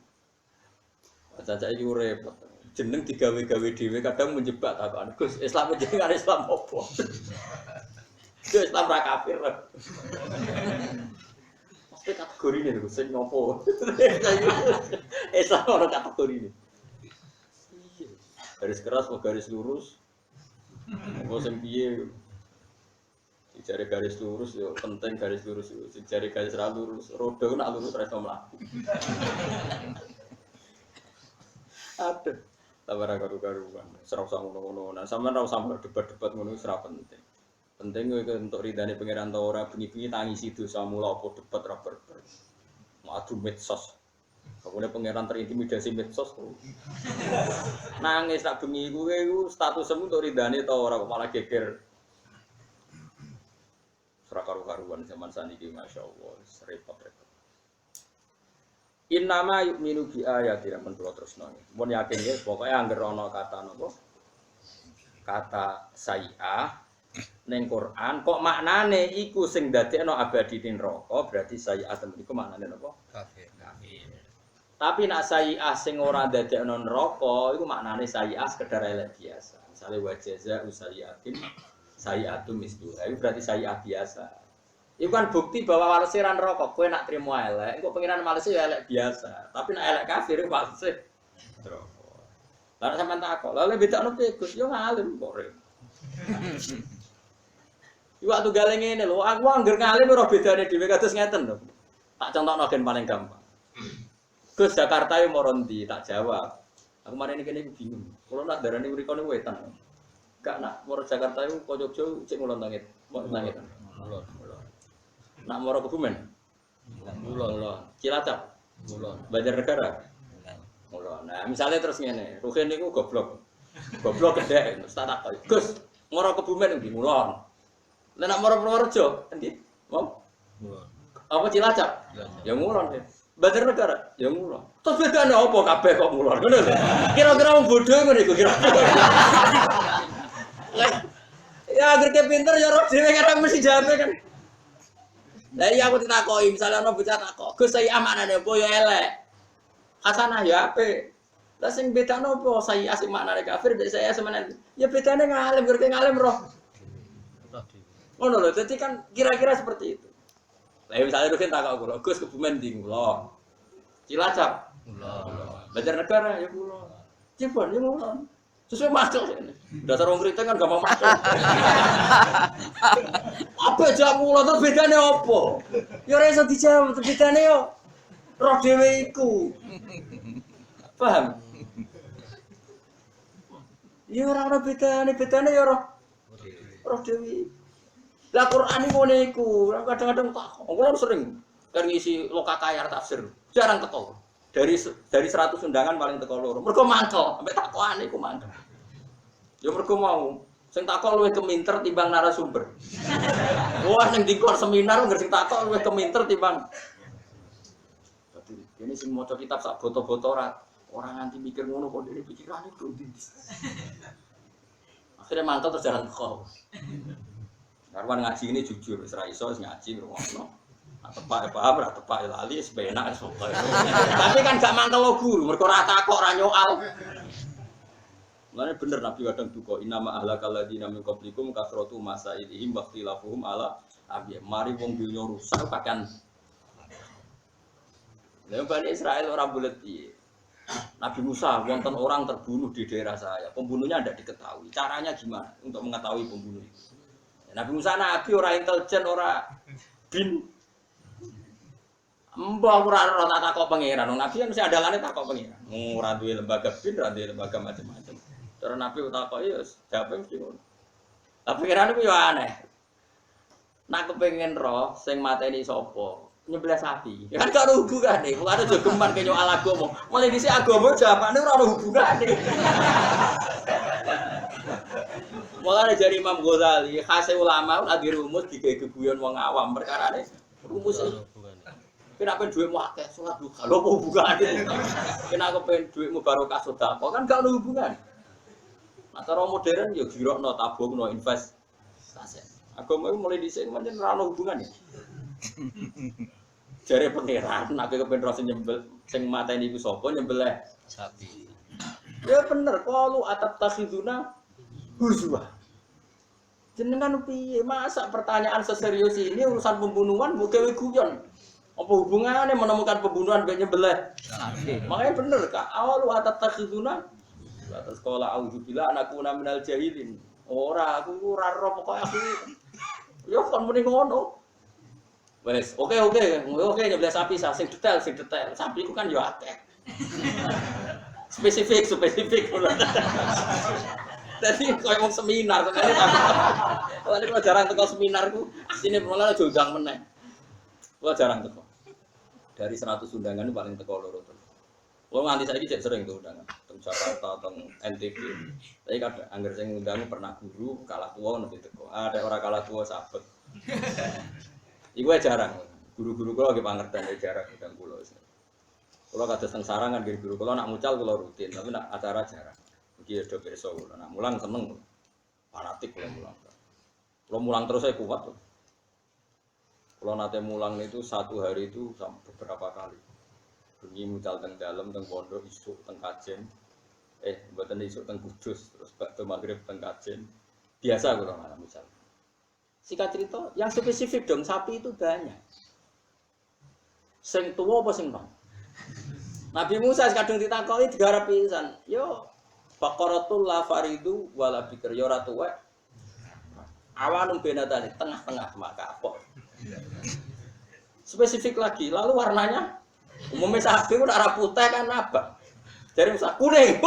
Cacak iki repot. Jeneng digawe-gawe dhewe kadang menjebak takokan. Gus, Islam jenengan Islam apa? Yo Islam ra kafir. Mesti kategorine lho sing nopo. Islam ora kategorine. Garis keras atau garis lurus? Apa sing piye? Dicari garis lurus yo penting garis lurus yo. Dicari garis ra lurus, roda nak lurus ra iso mlaku. Aduh. Tabara karu-karuan, serau sama ngono-ngono. Nah, sampean ra usah debat-debat ngono wis ra penting. Penting kowe untuk ridane pangeran ta ora bengi-bengi tangisi dosa mula apa debat ra berber. Adu medsos. Kabune pangeran terintimidasi medsos. Nangis nak bengi kowe iku statusmu untuk ridane ta ora kok malah geger. Serah karu-karuan zaman saniki masyaallah, repot-repot. Innama yu'minu bi ayatina men kula tresno. Mun yakin ya pokoke anggere ana kata napa? Kata sayi'ah ning Quran kok maknane iku sing dadekno abadi ning neraka berarti sayi'ah iku maknane napa? Kafir. Tapi nek sayi'ah sing ora dadekno neraka iku maknane sayi'ah sekedar elek biasa. Misale wa jaza usayiatin sayi'atum mislu. Iku berarti sayi'ah biasa. Itu kan bukti bahwa walese ra neraka, kowe nak trimo elek, engko pengiran walese ya elek biasa. Tapi nek elek kafir walese neraka. Lah sampean takok, lha bedakno piye Gus? Yo ngalim kok rek. Iku waktu gale ngene lho, aku angger ngalim ora bedane dhewe kados ngeten lho. Tak contohno gen paling gampang. Gus Jakarta yo moro ndi? Tak jawab. Aku marene kene iku bingung. Kulo nak darani mriko niku wetan. Gak nak moro Jakarta iku kok Jogja cek ngulon langit. Langit. Ngulon. Nak moro Kebumen? Mulon. Cilacap? Mulon. Banjarnegara? Mulon. Nah, misalnya terus ngene, Ruhin niku goblok. Goblok gedhe, tak takon. Gus, moro Kebumen ndi? Mulon. Lah nak moro Purworejo, endi? Wong? Mulon. Apa Cilacap? Ya ngulon deh. Banjarnegara ya ngulon. Terus bedane apa kabeh kok ngulon? Ngono lho. Kira-kira wong bodho ngono iku kira-kira. Ya agar ke pinter ya roh dhewe kadang mesti jawab kan. Lah iya aku ditakoki misalnya ana bocah takok, "Gus saya amanane apa ya elek?" Hasanah ya apik. Lah sing bedane apa saya asik maknane kafir mbek saya semenan. Ya bedane ngalim, gerke ngalim roh. Ngono lho, dadi kan kira-kira seperti itu. Lah misalnya Rukin takok kula, "Gus Kebumen ndi kula?" Cilacap. Kula. Banjarnegara ya kula. Cirebon ya kula. Sesuai masuk ini. Dasar wong kriting kan gampang masuk. Apa jamu lho terus bedane apa? Ya ora iso dijawab, bedane yo roh dhewe iku. Paham? Ya ora ana bedane ya roh dhewe. Lah Quran iki ngene iku, kadang-kadang tak kula sering kan ngisi lokakayar tafsir. Jarang teko. Dari 100 undangan paling teko loro. Mergo mangkel, sampe takokane iku mangkel. Ya mergo mau sing takok luwih keminter timbang narasumber. Wah ning dikon seminar ngger sing takok luwih keminter timbang. Dadi ini sing maca kitab sak boto-boto ora nganti mikir ngono kok dhewe pikirane kok ndi. Akhire mangkel terus jarang teko. Karwan ngaji ini jujur, wis ra iso ngaji ngrungokno. Tepak paham ora tepak lali wis penak wis pokoke. Tapi kan gak mangkel lo guru, mergo ora takok ora nyoal. Mulane bener Nabi kadang duka inama ahlakal ladina min qablikum kasratu masailihim wa ikhtilafuhum ala abi. Mari wong dunya rusak pakan. Lah Bani Israil ora bulet piye. Nabi Musa wonten orang terbunuh di daerah saya. Pembunuhnya tidak diketahui. Caranya gimana untuk mengetahui pembunuh itu? Nabi Musa nabi ora intelijen ora bin. Mbah ora tak takok pangeran. Nabi kan mesti andalane takok pangeran. Ora duwe lembaga bin, ora duwe lembaga macam-macam. Cara Nabi takoki ya jawabe mesti ngono. Lah pangeran iku yo aneh. Nak kepengin roh sing mateni sapa? Nyebelah sapi. Kan gak ada hubungane. Wong ada jogeman ke nyoal agama. Mulai dhisik agama jawabane ora ada hubungane. Mulane jari Imam Ghazali, khase ulama ora dirumus digawe geguyon wong awam perkarane rumus iki. Kena pengen duitmu akeh, salat duha. Lho apa hubungane? Kena kepen duitmu barokah sedekah, kan gak ada hubungan. Nah, cara modern ya girokno, tabungno, investasi. Agama iki mulai dhisik pancen ora ana hubungane. Jare pangeran, nek kepen ro sing nyembel sing mateni iku sapa nyembelih sapi. Ya bener, qalu atattakhiduna huzwa. Jenengan piye? Masa pertanyaan seserius ini urusan pembunuhan mbok gawe guyon. Apa hubungannya menemukan pembunuhan mbek nyembelih? Makanya bener Kak, awalu atattakhiduna terus sekolah auzubillah anakuna minal jahilin. Ora, aku ora ro pokoke aku. Ya kon muni ngono. Wes, oke nyembelih sapi sing detail. Sapi iku kan yo akeh. Spesifik. Dadi koyo wong seminar kene tak. Lah nek jarang teko seminarku, asine malah aja undang meneh. Kula jarang teko. Dari 100 undangan paling teko loro terus. Kula nganti saiki jek sering tuh undangan teng Jakarta, teng NTB. Tapi kadang angger sing ngundang pernah guru, kalah tuwa nanti teko. Ada ora kalah tuwa sabet. Iku jarang. Guru-guru kula lagi pangerten jarang undang kula. Kula kados teng sarang kan guru kula nak mucal kula rutin, tapi nak acara jarang. Iki do pirsa kula. Nak mulang seneng. Fanatik kula mulang. Kula mulang terus saya kuat tuh. Kalau nate mulang itu satu hari itu sampai beberapa kali. Bengi mucal teng dalem teng pondok isuk teng kajen. Mboten isuk teng Kudus terus bakto magrib teng kajen. Biasa kula malam mucal. Singkat cerita, yang spesifik dong sapi itu banyak. Sing tuwa apa sing nom? Nabi Musa kadung ditakoki digarap pisan. Yo Baqaratul la faridu wala bikr yo ora tuwek. Awanum benatane tengah-tengah maka apa? Spesifik lagi, lalu warnanya umumnya sapi udah arah putih kan apa? Jadi misal kuning.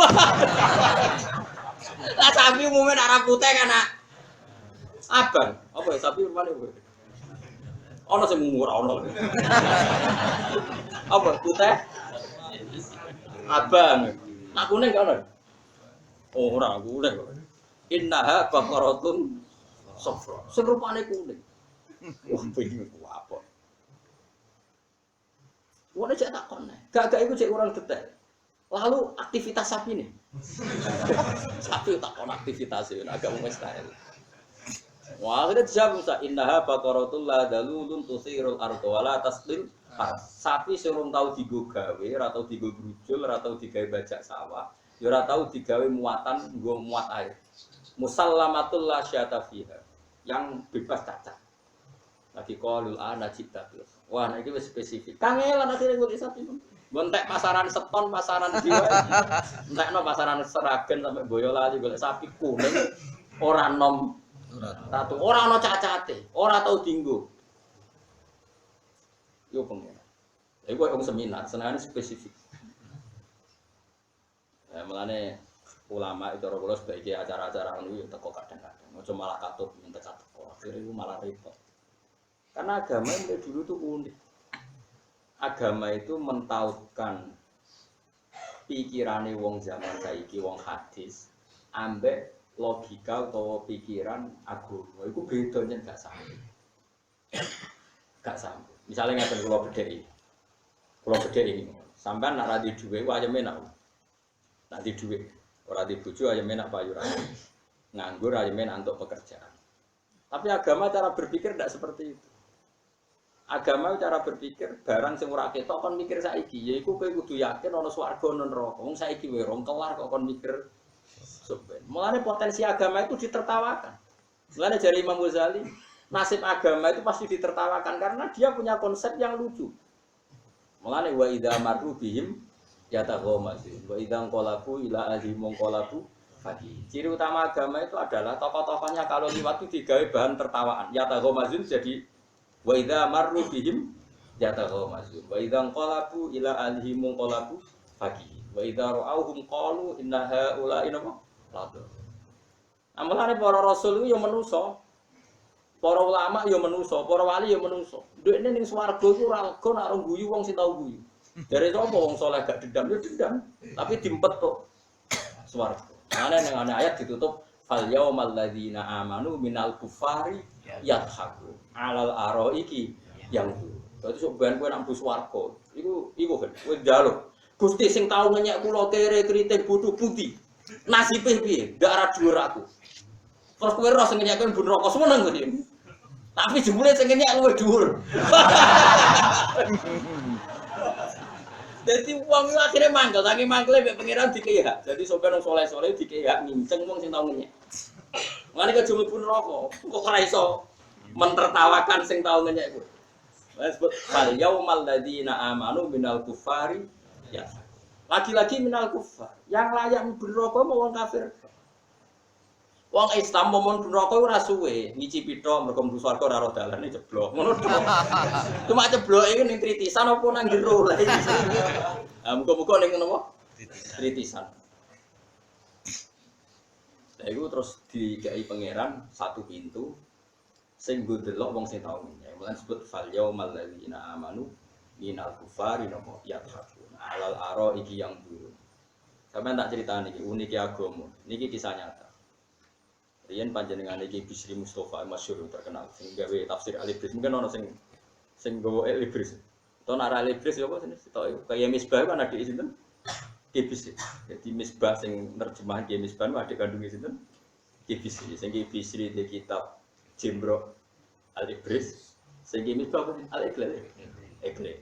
Lah sapi umumnya arah putih kan abang. Apa ya sapi mana bu? Ono sing murah ono. Apa putih? Abang. Nak kuning kan ono? Oh ora kuning kok. Innaha baqaratun safra. Sing rupane kuning. Wah, bingung ku apa. Wong cek takon. Gak iku cek kurang detail. Lalu aktivitas sapi nih. Sapi takon aktivitas itu agak mustahil. Wah, akhirnya dijawab Musa, innaha baqaratul la dalulun tusirul arda wala tasqil. Sapi surung tau digo gawe, ora tau digo brujul, ora tau digawe bajak sawah, ya ora tau digawe muatan nggo muat air. Musallamatul la syata fiha. Yang bebas cacat. Lagi qalul ana cita terus. Wah, nek iki wis spesifik. Kangelan akhire golek sapi. Gontek pasaran seton, pasaran jiwa. Entekno pasaran Seragen sampai Boyolali golek sapi kuning ora nom ratu, ora ana cacate, ora tau dinggo. Yo pengen. Iku wong seminar, senengane spesifik. Mulane ulama itu ora kula sebagai acara-acara ngono yo teko kadang-kadang. Aja malah katut minta teko. Akhire iku malah repot. Karena agama mulai dulu tuh unik. Agama itu mentautkan pikirane wong zaman saiki wong hadis ambek logika atau pikiran agama itu bedanya gak sama. Gak sama. Misalnya ngaten kula bedheki. Kula bedheki sampean nak ra di dhuwit wae aja menak. Nak di dhuwit ora di bojo aja menak payu ra. Nganggur aja menak untuk pekerjaan. Tapi agama cara berpikir tidak seperti itu. Agama cara berpikir barang sing ora ketok kon mikir saiki yaiku kowe kudu yakin ana swarga ana neraka. Wong saiki wae rong kelar kok kon mikir soben. Mulane potensi agama itu ditertawakan. Mulane dari Imam Ghazali, nasib agama itu pasti ditertawakan karena dia punya konsep yang lucu. Mulane wa idza marru bihim yataghamazun wa idza qalabu ila ahli munqalabu faqih. Ciri utama agama itu adalah tokoh-tokohnya kalau liwat itu digawe bahan tertawaan. Yataghamazun jadi wa idza marru bihim yataghamazun wa idza qalabu ila alihim qalabu faqih wa idza ra'awhum qalu inna haula'i ladu. Amalane para rasul iku ya manusa. Para ulama ya manusa, para wali ya manusa. Ndekne ning swarga iku ora lega nek ora guyu wong sing tau guyu. Dari sapa wong saleh gak dendam ya dendam, tapi dimpet tok swarga. Mane ning ayat ditutup fal yaumal ladzina amanu minal kufari yadhaku alal araiki yang itu. Dadi sok ben kowe nang bus warga. Iku kan kowe njaluk. Gusti sing tau ngenyek kula kere kriting bodho pundi? Nasibe piye? Ndak ra dhuwur aku. Terus kowe ora sing ngenyek ben neraka seneng kok iki. Tapi jebule sing ngenyek luwih dhuwur. Dadi wong akhire mangkel, saking mangkele mek pangeran dikei hak. Dadi sampe nang saleh-saleh dikei hak nginceng wong sing tau ngenyek. Mane kok jumlah pun rokok, kok ora iso mentertawakan sing tau ngenyek kuwi. Wes sebut fal yaumal ladzina amanu minal kufari ya. Lagi-lagi minal kufar. Yang layak neraka mau wong kafir. Wong Islam momon neraka ora suwe, ngicipi tok mergo mlebu swarga ora ro dalane jeblok. Ngono tok. Cuma jebloke iku ning tritisan apa nang jero lha iki. Ah muga-muga ning napa? Tritisan. Lah iku terus dikai pangeran satu pintu sing nggo delok wong sing tau ngenyek. Mulane disebut fal yaumal ladzina amanu minal kufari napa yadhakun. Alal aro iki yang buruk. Sampeyan tak critani iki unike agama. Niki kisah nyata. Riyen panjenengan iki Bisri Mustafa masyhur terkenal sing gawe tafsir Al-Ibris. Mungkin ono sing gawe Al-Ibris. To nek Al-Ibris ya apa jenis? To kaya Misbah kan adik sinten? Kibis. Jadi Misbah sing nerjemahan Ki Misbah adik kandunge sinten? Kibis. Sing Ki Bisri di kitab Jimro Al-Ibris. Sing Ki Misbah Al-Iqlal. Iqlal.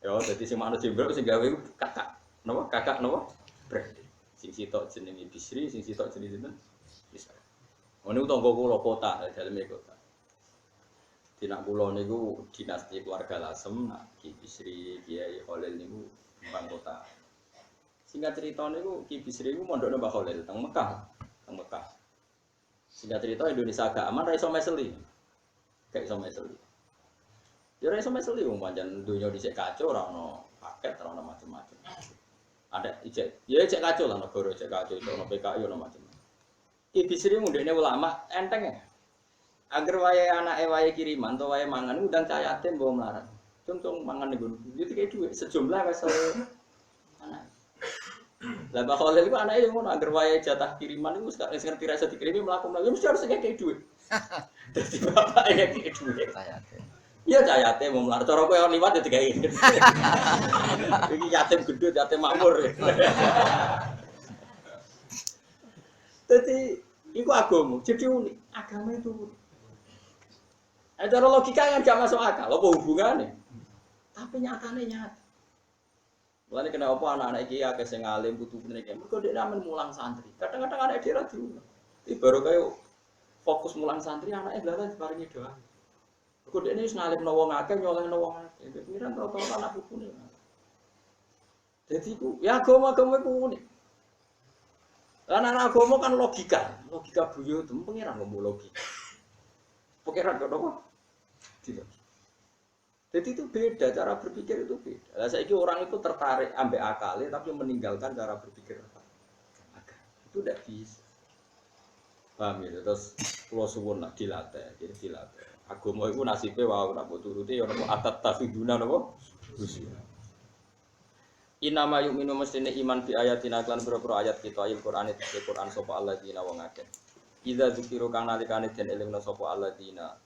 Ya dadi sing makna Jimro sing gawe kakak. Napa? Kakak napa? Berarti sing sitok jenenge Bisri, sing sitok jenenge sinten? Ini tangga kula kota, daleme kota. Dina kula niku dinasti keluarga Lasem, Ki Bisri, Kiai Khalil niku mbang kota. Singkat cerita niku Ki Bisri niku mondokne Mbah Khalil teng Mekah, Singkat cerita Indonesia agak aman ra iso meseli. Gak iso meseli. Ya ra iso meseli wong pancen donya dhisik kacau ora ono paket, ora ono macam-macam. Ada ijek, ya ijek kacau lah negara ijek kacau, ono PKI ono macam. Ki Bisri mundene ulama enteng ya. Agar wae anake wae kiriman to wae mangan undang cah yatim mbok melarat. Cung mangan ning ngono. Yo dikek dhuwit sejumlah wis anak. Lah Mbah Khalil iku anake yo ngono agar wae jatah kiriman iku wis ngerti rasa dikirimi mlaku-mlaku mesti harus ngekek dhuwit. Dadi bapak ngekek dhuwit. Iya cah yatim mau melarat. Cara kowe liwat ya digawe. Iki yatim gendut, yatim makmur. Jadi itu agama. Jadi unik. Agama itu unik. Cara logika yang gak masuk akal. Apa hubungannya? Tapi nyatanya nyata. Mulane kenapa anak-anak iki akeh sing alim butuh bener iki. Mergo dhek ramen mulang santri. Kadang-kadang anak dhewe ra diulang. Iki baru kaya fokus mulang santri anake blalah diparingi doa. Mergo dhekne wis ngalimno wong akeh nyolehno wong akeh. Pikiran rata-rata anak pupune. Jadi ku ya agama-agama iku unik. Lan anak agama kan logika. Logika buyo itu pengiran ngomong logika. Pengiran kok apa? Tidak. Jadi itu beda, cara berpikir itu beda. Lah saiki orang itu tertarik ambek akale tapi meninggalkan cara berpikir agak. Itu tidak bisa. Paham ya? Terus kula suwun nak dilatih, jadi dilatih. Agama iku nasibe wae nek mbok turuti ya napa atat tafiduna napa? Gusti. Inama yu'minu mestine iman bi ayatina lan pira-pira ayat kita ayat Qur'an itu Qur'an sapa alladzina wong akeh. Idza dzikiru kang nalikane den elingna sapa alladzina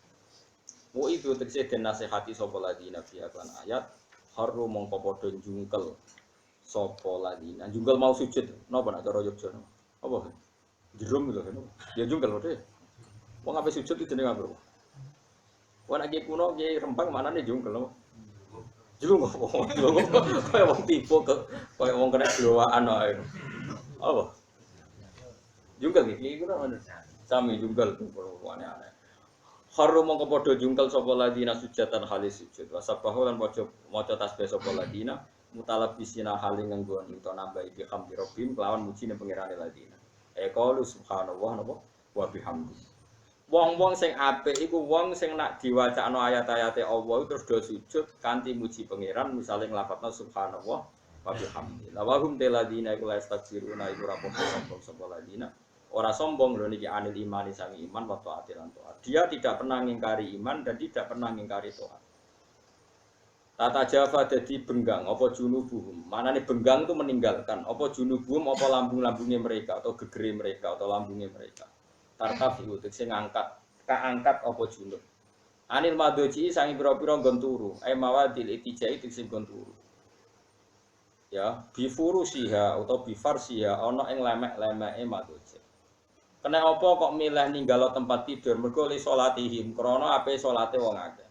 wa itu tegese den nasihati sapa ladina fi aklan ayat haru mongko padha jungkel sapa ladina jungkel mau sujud napa nak cara Yogya apa jerum lho ya jungkel wae wong ape sujud itu jenenge apa wong nek kuno ki rempang manane jungkel lho jelung kok kaya wong tipu kaya wong kena glowaan wae apa jungkel iki kuno sami jungkel aneh-aneh harum mongko padha jungkel sapa ladina sujatan halis sujud wasabahu lan maca tasbih sapa ladina mutalabisina haling nganggo ento nambahi bihamdi rabbim kelawan mujine pangerane ladina qalu subhanallah napa wa bihamdi wong-wong sing apik iku wong sing nak diwacakno ayat-ayate Allah terus do sujud kanthi muji pangeran misale nglafadzna subhanallah wa bihamdi lawahum teladina iku la astakbiruna iku rapor sapa ladina ora sombong lho niki anil imani sangi iman wa taatilan taat. Dia tidak pernah ngingkari iman dan tidak pernah ngingkari taat. Tata Jawa dadi benggang apa junubuhum. Manane benggang itu meninggalkan apa junubuhum apa lambung-lambungnya mereka atau gegere mereka atau lambungnya mereka. Tartaf iku sing ngangkat kaangkat apa junub. Anil madoji sangi pira-pira nggon turu. Mawadil itijai sing nggon turu. Ya, bifurusiha atau bifarsiha ana ing lemek-lemeke madoji. Kena apa kok milih ninggalo tempat tidur mergo li salatihim krana ape salate wong akeh.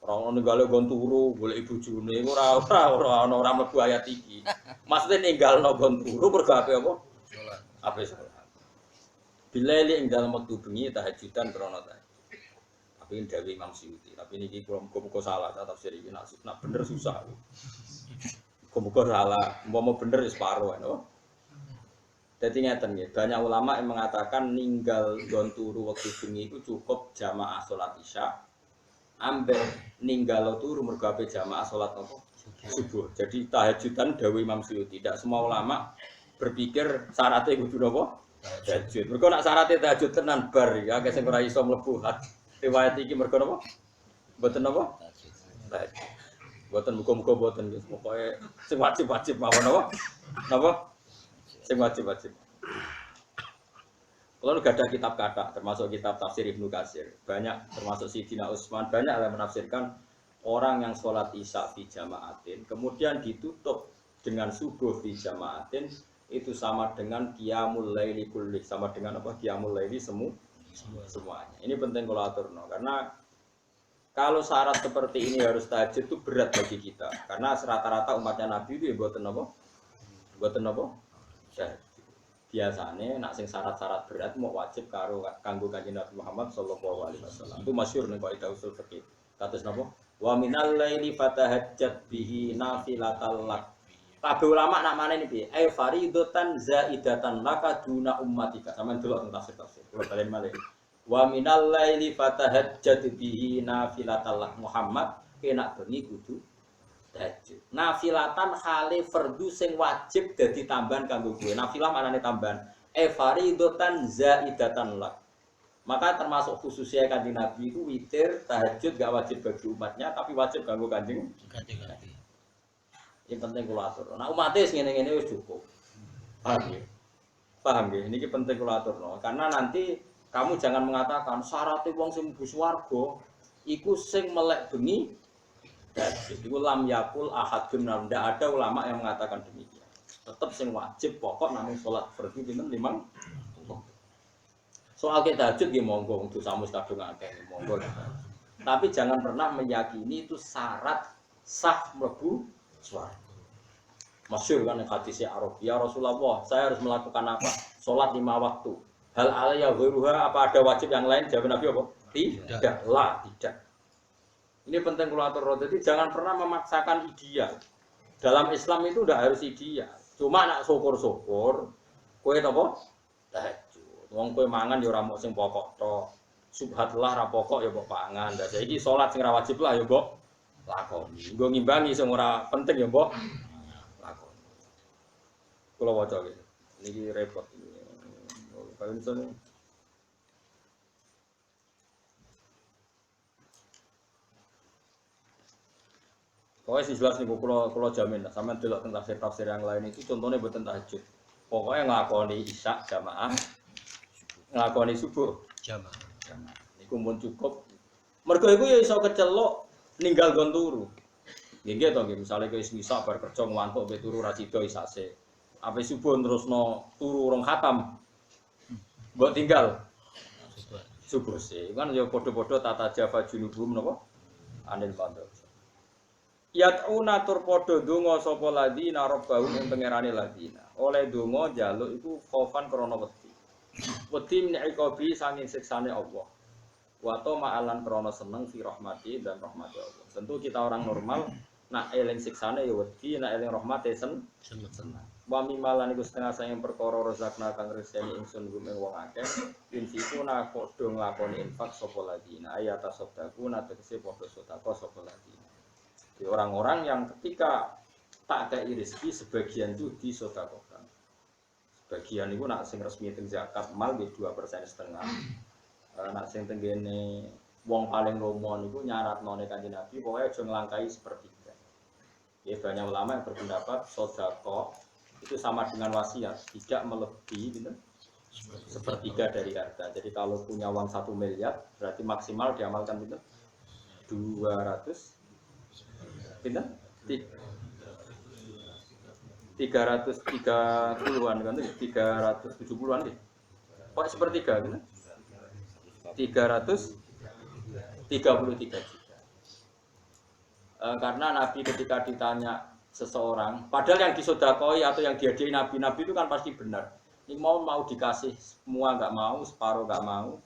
Ora ninggalo nggon turu golek bojone ora ana ora mlebu ayat iki. Maksude ninggalno nggon turu mergo ape apa? Salat. Ape salat. Bilali ing dalem wektu bengi tahajudan krana tahajud. Tapi dawuh Imam Suyuti, tapi niki muga-muga salah tafsir iki nak bener susah. Muga-muga salah, umpama bener wis paro no. Jadi ngeten nggih, banyak ulama yang mengatakan ninggal nggon turu wektu bengi itu cukup jamaah salat Isya. Ambek ninggal turu mergo ape jamaah salat apa? Subuh. Jadi tahajudan dawuh Imam Suyuti. Tidak semua ulama berpikir syaratnya kudu napa? Tahajud. Mergo nek syaratnya tahajud tenan bar ya akeh sing ora iso mlebu riwayat iki mergo napa? Mboten napa? Tahajud. Mboten muga-muga mboten nggih. Pokoke sing wajib-wajib mawon napa? Napa? Sing wajib-wajib. Kalau nggak ada kitab kata, termasuk kitab tafsir Ibnu Katsir, banyak termasuk Sidina Utsman, banyak yang menafsirkan orang yang sholat isya fi jamaatin, kemudian ditutup dengan subuh fi jamaatin, itu sama dengan qiyamul laili kulli, sama dengan apa? Qiyamul laili semuanya. Ini penting kalau aturno, karena kalau syarat seperti ini harus tahajud itu berat bagi kita, karena rata-rata umatnya Nabi itu ya buatan apa? Biasanya nak sing syarat-syarat berat mau wajib karo kanggo Kanjeng Nabi Muhammad sallallahu alaihi wasallam. Itu masyhur ning kaidah usul fikih. Kados napa? Wa minal laili fatahajjat bihi nafilatal lak. Kabeh ulama nak maneh iki piye? Faridatan zaidatan laka duna ummatika. Sampeyan delok teng tafsir. Kula balen malih. Wa minal laili fatahajjat bihi nafilatal lak Muhammad kena bengi kudu tahajud. Nafilatan khali fardu sing wajib dadi tambahan kanggo kowe. Nafilah manane tambahan. Faridatan zaidatan lak. Maka termasuk khususnya Kanjeng Nabi itu witir, tahajud gak wajib bagi umatnya tapi wajib kanggo Kanjeng Nabi. Yang penting kula atur. Nah umatnya ngene-ngene wis cukup. Paham ya? Paham ya? Ini penting kula aturno. Karena nanti kamu jangan mengatakan syaratnya wong sing mlebu swarga iku sing melek bengi tahajud. Iku lam yakul ahadun ndak ada ulama yang mengatakan demikian. Tetap sing wajib pokok namung salat fardu pinten 5. Soal kita tahajud nggih monggo untuk samus kadung akeh monggo. Tapi jangan pernah meyakini itu syarat sah mlebu swarga. Masyhur kan hadisnya Arabia Rasulullah, saya harus melakukan apa? Salat 5 waktu. Hal alayya ghairuha, apa ada wajib yang lain? Jawab Nabi apa? Tidak. Lah, tidak. Ini penting kula atur. Jadi jangan pernah memaksakan ideal. Dalam Islam itu udah harus ideal. Cuma nak syukur-syukur, kowe apa? Tahajud. Wong kowe mangan ya ora mok sing pokok tok. Subhanallah ra pokok ya mbok pangan. Lah saiki salat sing ra wajib lah ya mbok lakoni. Nggo ngimbangi sing ora penting ya mbok lakoni. Kula waca iki. Niki repot. Kalian sene pokoknya sih jelas nih, kalau jamin lah, sama delok tentang tafsir yang lain itu contohnya buat tahajud. Pokoknya ngelakoni isya jamaah, ngelakoni subuh jamaah. Ini kumpul cukup. Mergo iku ya iso kecelok ninggal gon turu. Nggih to nggih, misale kowe isya bar kerja ngantuk be turu ra sida isase. Ape subuh terusno turu rong khatam. Mbok tinggal subuh sih. Kan ya padha-padha tata java junubum napa? Anil bandar. Yat'una tur padha donga sapa ladina rabbahum ing pangerane ladina. Oleh donga njaluk iku khaufan krana wedi. Wedi niqabi sanging siksane Allah. Wa ta ma'alan krana seneng fi rahmati dan rahmati Allah. Tentu kita orang normal nak eling siksane ya wedi, nak eling rahmate seneng. Wa mimalan iku setengah sayang perkara rezakna kang reseni ingsun gume wong akeh. Insikuna padha nglakoni infak sapa ladina. Ayat tasaddaquna tegese padha sedekah sapa ladina. Orang-orang yang ketika tak ada rezeki sebagian itu disedekahkan. Sebagian itu nak sing resmi teng zakat mal di 2,5%. Nak sing tenggene wong paling lomo niku nyaratno nek Kanjeng Nabi pokoke aja nglangkai sepertiga. Ya banyak ulama yang berpendapat sedekah itu sama dengan wasiat, tidak melebihi gitu, sepertiga dari harta. Jadi kalau punya uang 1 miliar berarti maksimal diamalkan gitu 200 pindah 330-an kan 370-an nih. Kok sepertiga gitu? 333 juta. Karena Nabi ketika ditanya seseorang, padahal yang disodakoi atau yang diadai Nabi itu kan pasti benar. Ini mau dikasih semua nggak mau, separuh nggak mau.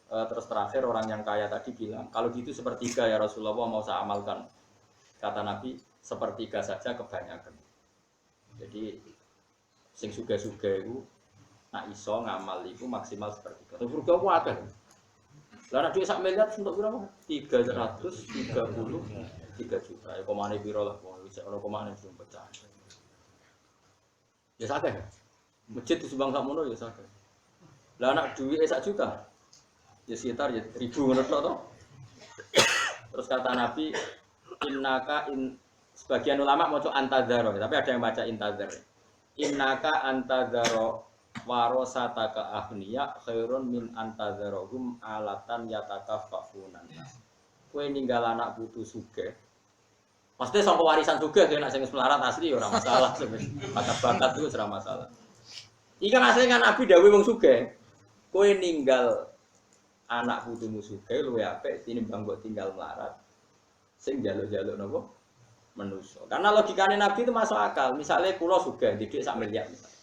Terus terakhir orang yang kaya tadi bilang, kalau gitu sepertiga ya Rasulullah mau saya amalkan. Kata Nabi, sepertiga saja kebanyakan. Jadi, sing suga-suga itu, nak iso ngamal itu maksimal sepertiga. Surga itu ada. Lalu duit 1 miliar untuk berapa? 333 juta. Ya komane biro lah, komane belum pecah. Ya sakit. Masjid di Subang Sakmono ya sakit. Lalu anak duit 1 juta, ya sekitar ya 1.000 menurut lo. Terus kata Nabi, sebagian ulama mau coba antadzaro, tapi ada yang baca intadzar. Innaka antadzaro warosataka ahniya khairun min antadzarohum alatan yatakaffafunan. Kowe ninggal anak putu sugih. Pasti sangka warisan sugih kena sing melarat asli ya ora masalah. Bakat-bakat itu ora masalah. Iki kan asline kan Nabi dawuh wong sugih. Kowe ninggal anak putumu sugih luwih apik tinimbang mbok tinggal melarat. Sing jaluk-jaluk napa manusa. Karena logikane Nabi itu masuk akal. Misalnya kula sugih didik 1 miliar misalnya.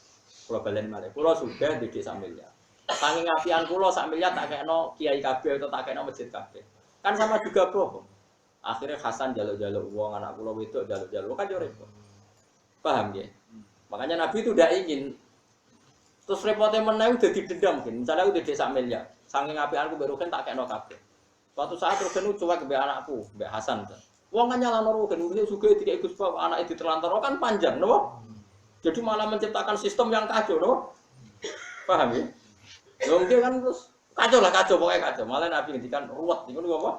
Kula balen malih. Kula sugih didik 1 miliar. Saking apian kula 1 miliar tak kekno kiai kabeh atau tak kekno masjid kabeh. Kan sama juga bohong. Akhirnya Hasan jaluk-jaluk uang, anak kula wedok jaluk-jaluk kan yo repot. Paham ya? Makanya Nabi itu tidak ingin terus repotnya meneh udah didendam kan. Misalnya udah didik 1 miliar. Saking apianku baru kan tak kekno kabeh. Suatu saat Rugen cuek ke anakku, Mbak Hasan. Wong kan nyalano Rugen, dia juga tidak ikut sebab anak itu terlantar, kan panjang, no? Jadi malah menciptakan sistem yang kacau, no? Paham ya? Mungkin kan terus kacau lah, kacau pokoknya kacau. Malah Nabi ngendikan ruwet, itu apa?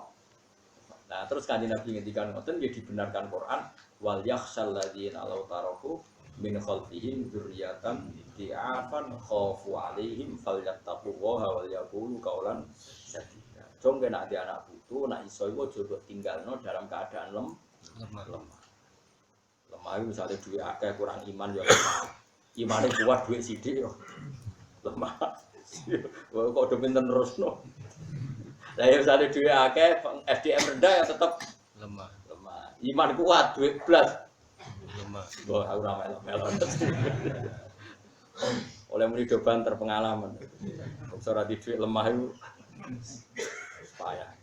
Nah terus kan Nabi ngendikan ngoten, dia dibenarkan Quran. Wal yakhshal ladzina law taraku min khalfihim dzurriyyatan di'afan khafu 'alaihim falyattaqullaha wal yaqulu qawlan sadida. Jong kena di anak putu itu nak iso iku aja tinggalno dalam keadaan lemah. Lemah itu misalnya duit akeh kurang iman ya lemah. Imane kuat duit sithik yo lemah. Kok udah pinter terusno. Lah ya misalnya duit akeh SDM rendah ya tetap lemah. Iman kuat duit blas lemah. Wah, aku ora melok-melok. Oleh muni do banter pengalaman. Ora di duit lemah itu payah.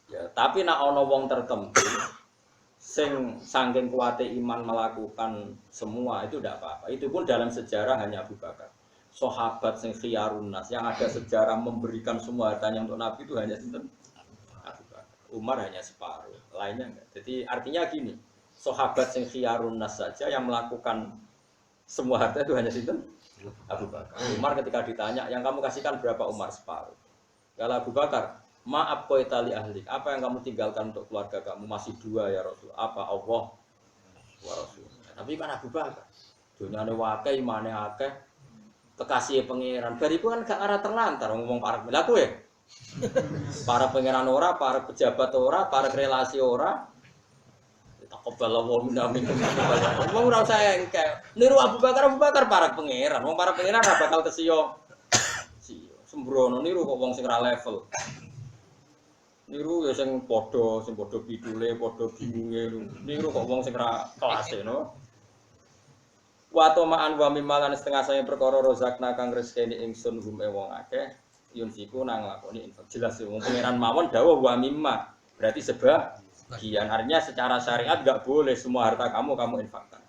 Ya, tapi nak ana wong tertentu sing saking kuate iman melakukan semua itu tidak apa-apa. Itu pun dalam sejarah hanya Abu Bakar. Sahabat sing khiyarun nas yang ada sejarah memberikan semua hartanya untuk Nabi itu hanya sinten? Abu Bakar. Umar hanya separuh, lainnya enggak. Jadi artinya gini, sahabat sing khiyarun nas saja yang melakukan semua harta itu hanya sinten? Abu Bakar. Umar ketika ditanya, yang kamu kasihkan berapa? Umar separuh. Kalau Abu Bakar, maaf koi tali ahli, apa yang kamu tinggalkan untuk keluarga kamu? Masih 2 ya Rasul. Apa? Allah wa Rasul. Tapi kan Abu Bakar, dunyane wae imane akeh, kekasih pangeran. Bariku kan gak arah terlantar ngomong para pelaku ya. Para pangeran ora, para pejabat ora, para relasi ora. Takobala wa minamin. Wong ora usah engke. Niru Abu Bakar para pangeran. Wong para pangeran ora bakal kesiyo. Sembrono niru kok wong sing ra level. Niru ya sing padha pidule, padha bingunge. Niru kok wong sing ra kelase no. Wa tamaan wa mimalan setengah saya perkara rozakna kang rezekine ingsun hum wong akeh yunfiku nang lakoni infak. Jelas wong pangeran mawon dawuh wa mimma. Berarti sebagian artinya secara syariat enggak boleh semua harta kamu infakkan.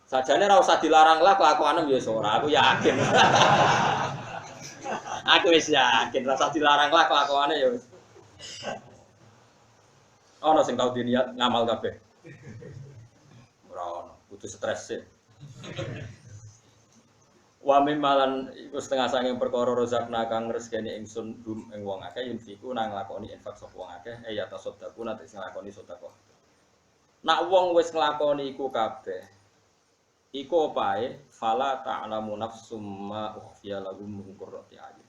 Sajane ora usah dilarang lah kelakuanem ya ora, aku yakin. Aku wis yakin rasa dilarang lah kelakuane ya wis. Ono sing tau diniat ngamal kabeh. Ora ono, kudu stres sih. Wa mimalan iku setengah saking perkara rozakna kang rezekine ingsun dum ing wong akeh yunfiku nang lakoni infak sapa wong akeh ya tasadaqu nate sing lakoni sedekah. Nak wong wis nglakoni iku kabeh iku opae fala ta'lamu nafsum ma ukhfiya lahum min qurrati ayun.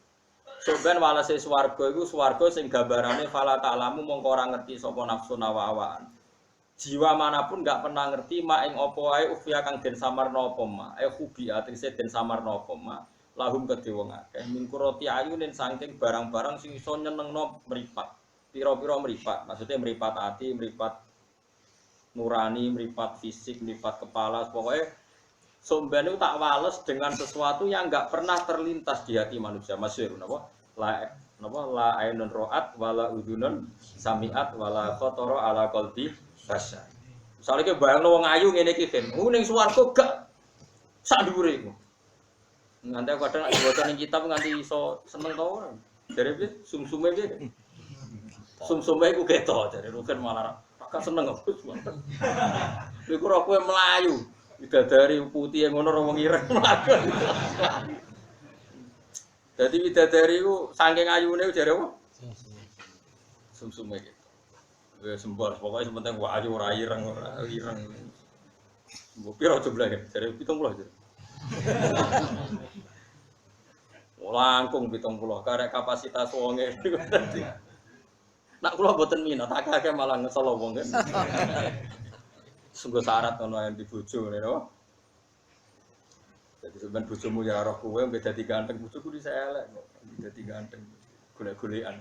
Soben walase swarga iku swarga sing gambarane fala ta'lamu mongko ora ngerti sapa nafsu nawa-awaan. Jiwa manapun enggak pernah ngerti mak ing apa ae ukhfiya kang den samarna apa mak. Khubi atrise den samarna apa mak. Lahum kedhe wong akeh min qurrati ayunin saking barang-barang sing iso nyenengno mripat. Pira-pira mripat, maksudnya mripat ati, mripat nurani, mripat fisik, mripat kepala, pokoknya somben itu tak wales dengan sesuatu yang enggak pernah terlintas di hati manusia. Masyhur napa? La ainun ra'at wala udunun sami'at wala khatara ala qalbi bashar. Misale ki bayangno wong ayu ngene iki kan. Ning swarga gak sak dhuwure iku. Nganti kadang nek diwaca ning kitab nganti iso seneng to ora. Jare piye? Sumsume piye? Sumsume iku ketok jare rugen malah gak seneng kok. Iku ora kowe mlayu. Widadari putih yang ngono wong ireng mlaku. Dadi widadari ku saking ayune jare apa? Sumsume iki. Wis sembol pokoke sementing wae ayu ora ireng. Mbok piro jumlahe? Jare 70 jare. Langkung 70 karek kapasitas wonge. Nak kula mboten minat, akeh malah ngesel wong kan. Sungguh syarat ono yang dibojo ngene lho. Jadi sampean bojomu ya roh kowe mbek dadi ganteng, bojoku di elek kok. Dadi ganteng. Golek-golekan.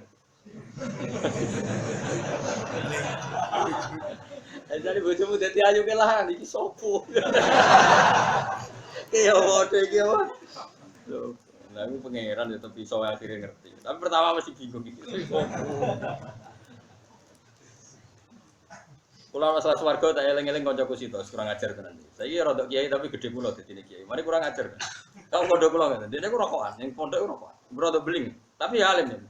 Jadi bojomu dadi ayu ke lah iki sopo. Ki yo padha iki apa? Lho, lha iki pangeran ya tapi iso akhire ngerti. Tapi pertama masih bingung iki. Kula masalah swarga tak eling-eling kancaku situ, kurang ajar tenan. Saiki rada kiai tapi gede kula dadine kiai. Mari kurang ajar. Kau pondok kula ngene. Dene ku rokokan, ning pondok rokokan. Rada beling, tapi ya alim ya.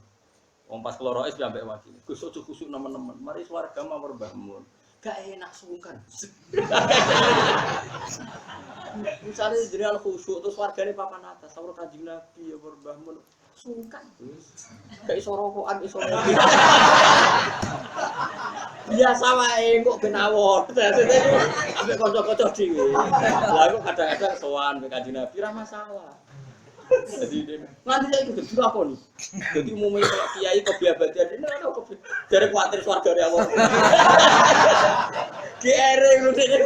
Wong pas kula rois ambek wakil. Gus ojo khusuk nemen-nemen. Mari swarga mamur mbahmu. Gak enak sungkan. Misale jenengan khusuk terus wargane papan atas, sawur Kanjeng Nabi ya mbahmu. Sungkan. Gak iso rokokan iso. Biasa wae kok genawon. Ambek kanca-kanca dhewe. Lah kok kadang-kadang sowan mbek Kanjeng Nabi ra masalah. Jadi nanti saya ikut dilakoni. Jadi umumnya kalau kiai kebiabadian ini ada dari khawatir swarga ya Allah. GR ngono dene.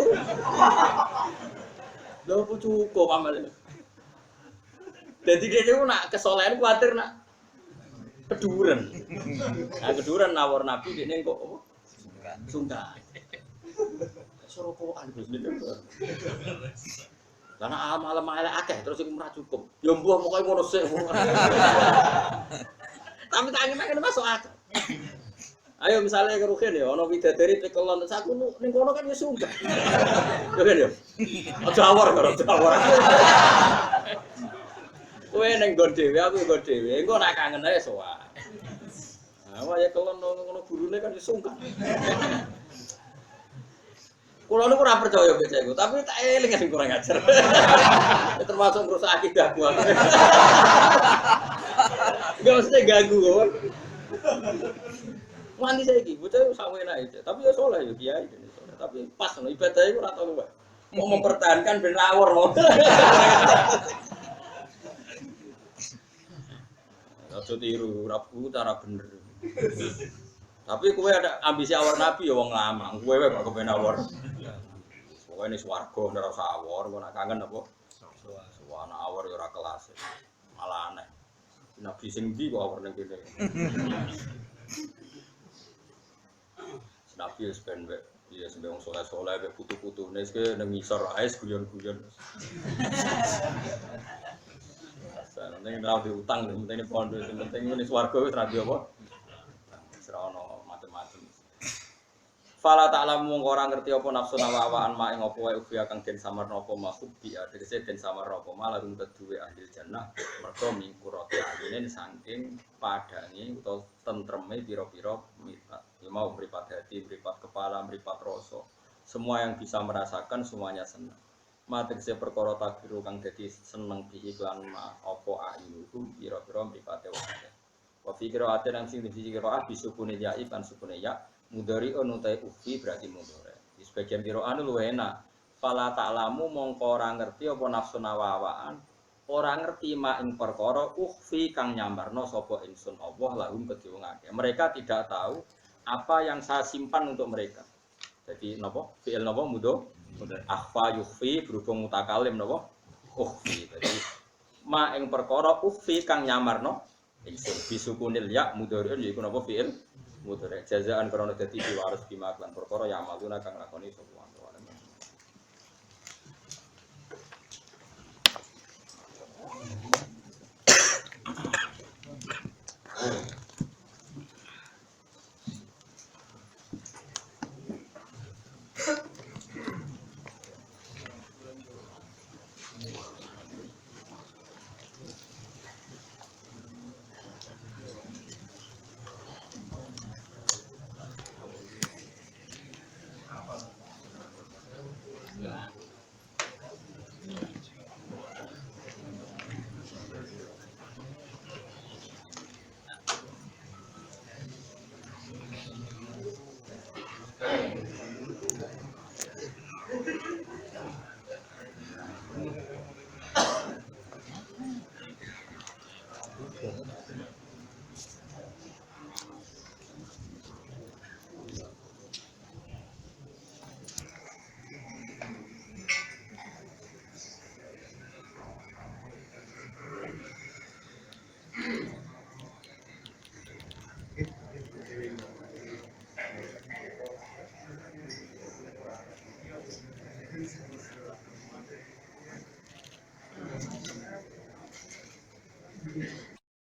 Lho apa cukup amale. Jadi dia nak kesolehan khawatir nak keduren. Nah keduren nawar Nabi dene kok apa? Sungkan. Sorokoan Gus niku. Karena malam akeh terus iku ora cukup. Ya mbuh pokoke ngono sik. Tapi tangen-tangen masuk akal. Ayo misalnya kerugian ya, ono widadari pekelon saku ning kono kan ya sungguh. Ya kan ya. Aja awor karo awor. Kowe ning nggon dhewe, aku nggon dhewe. Engko nek kangen ae sowan. Nah, wae kelon ngono gurune kan ya sungkan. Kulo niku ora percaya becak iku, tapi tak eling sing kurang ajar. Termasuk ngrusak akidah gua. Enggak mesti ganggu kok. Wani saiki bocah sawe enak tapi ya saleh ya kiai dene saleh. Tapi pas ngono ibadah iku ora tau wae. Mau mempertahankan ben rawor mau. Aja tiru, ora cara bener. Tapi kowe ada ambisi awor Nabi ya wong lama. Kowe wae kok kepen awor. Pokoke ning swarga ora usah awor, kok nak kangen apa? Suwana awor ya ora kelas. Malah aneh. Nabi sing ndi kok awor ning kene. Nabi wis ben wae. Iya sampe wong saleh-saleh wae putu-putune wis nang ngisor ae guyon-guyon. Ning ora diutang, penting pondok, penting ning swarga wis ra apa. Ora ono macam-macam. Fala ta'lamu ora ngerti apa nafsu nawawaan mak ing apa wae ubi kang den samarna apa maksud bi tegese den samarna apa malah rum kedue ahli jannah mergo mingkurate alinen saking padange utawa tentreme pira-pira mitat. Ya mau mripat hati, mripat kepala, mripat rasa. Semua yang bisa merasakan semuanya senang. Mategese perkara takdiru kang dadi seneng bi iklan apa ayuhum pira-pira mripate wong. Wa fikra ate nang sing dikira bisukune ya ikan sukune ya mudhari utai ufi berarti mudhari. Di sebagian qira'an luwih enak. Fala ta'lamu mongko ora ngerti apa nafsu nawawaan, ora ngerti mak ing perkara ukhfi kang nyamarno sapa ingsun Allah lahum kedhe wong akeh. Mereka tidak tahu apa yang saya simpan untuk mereka. Jadi napa? Fi'il napa mudho? Akhfa yukhfi berhubung mutakalim napa? Ukhfi. Jadi mak ing perkara ukhfi kang nyamarno ingsun bisukunil ya mudhari'un yaiku napa fi'il mudhari' jazaan karena dadi diwaris bima lan perkara ya amaluna kang lakoni sapa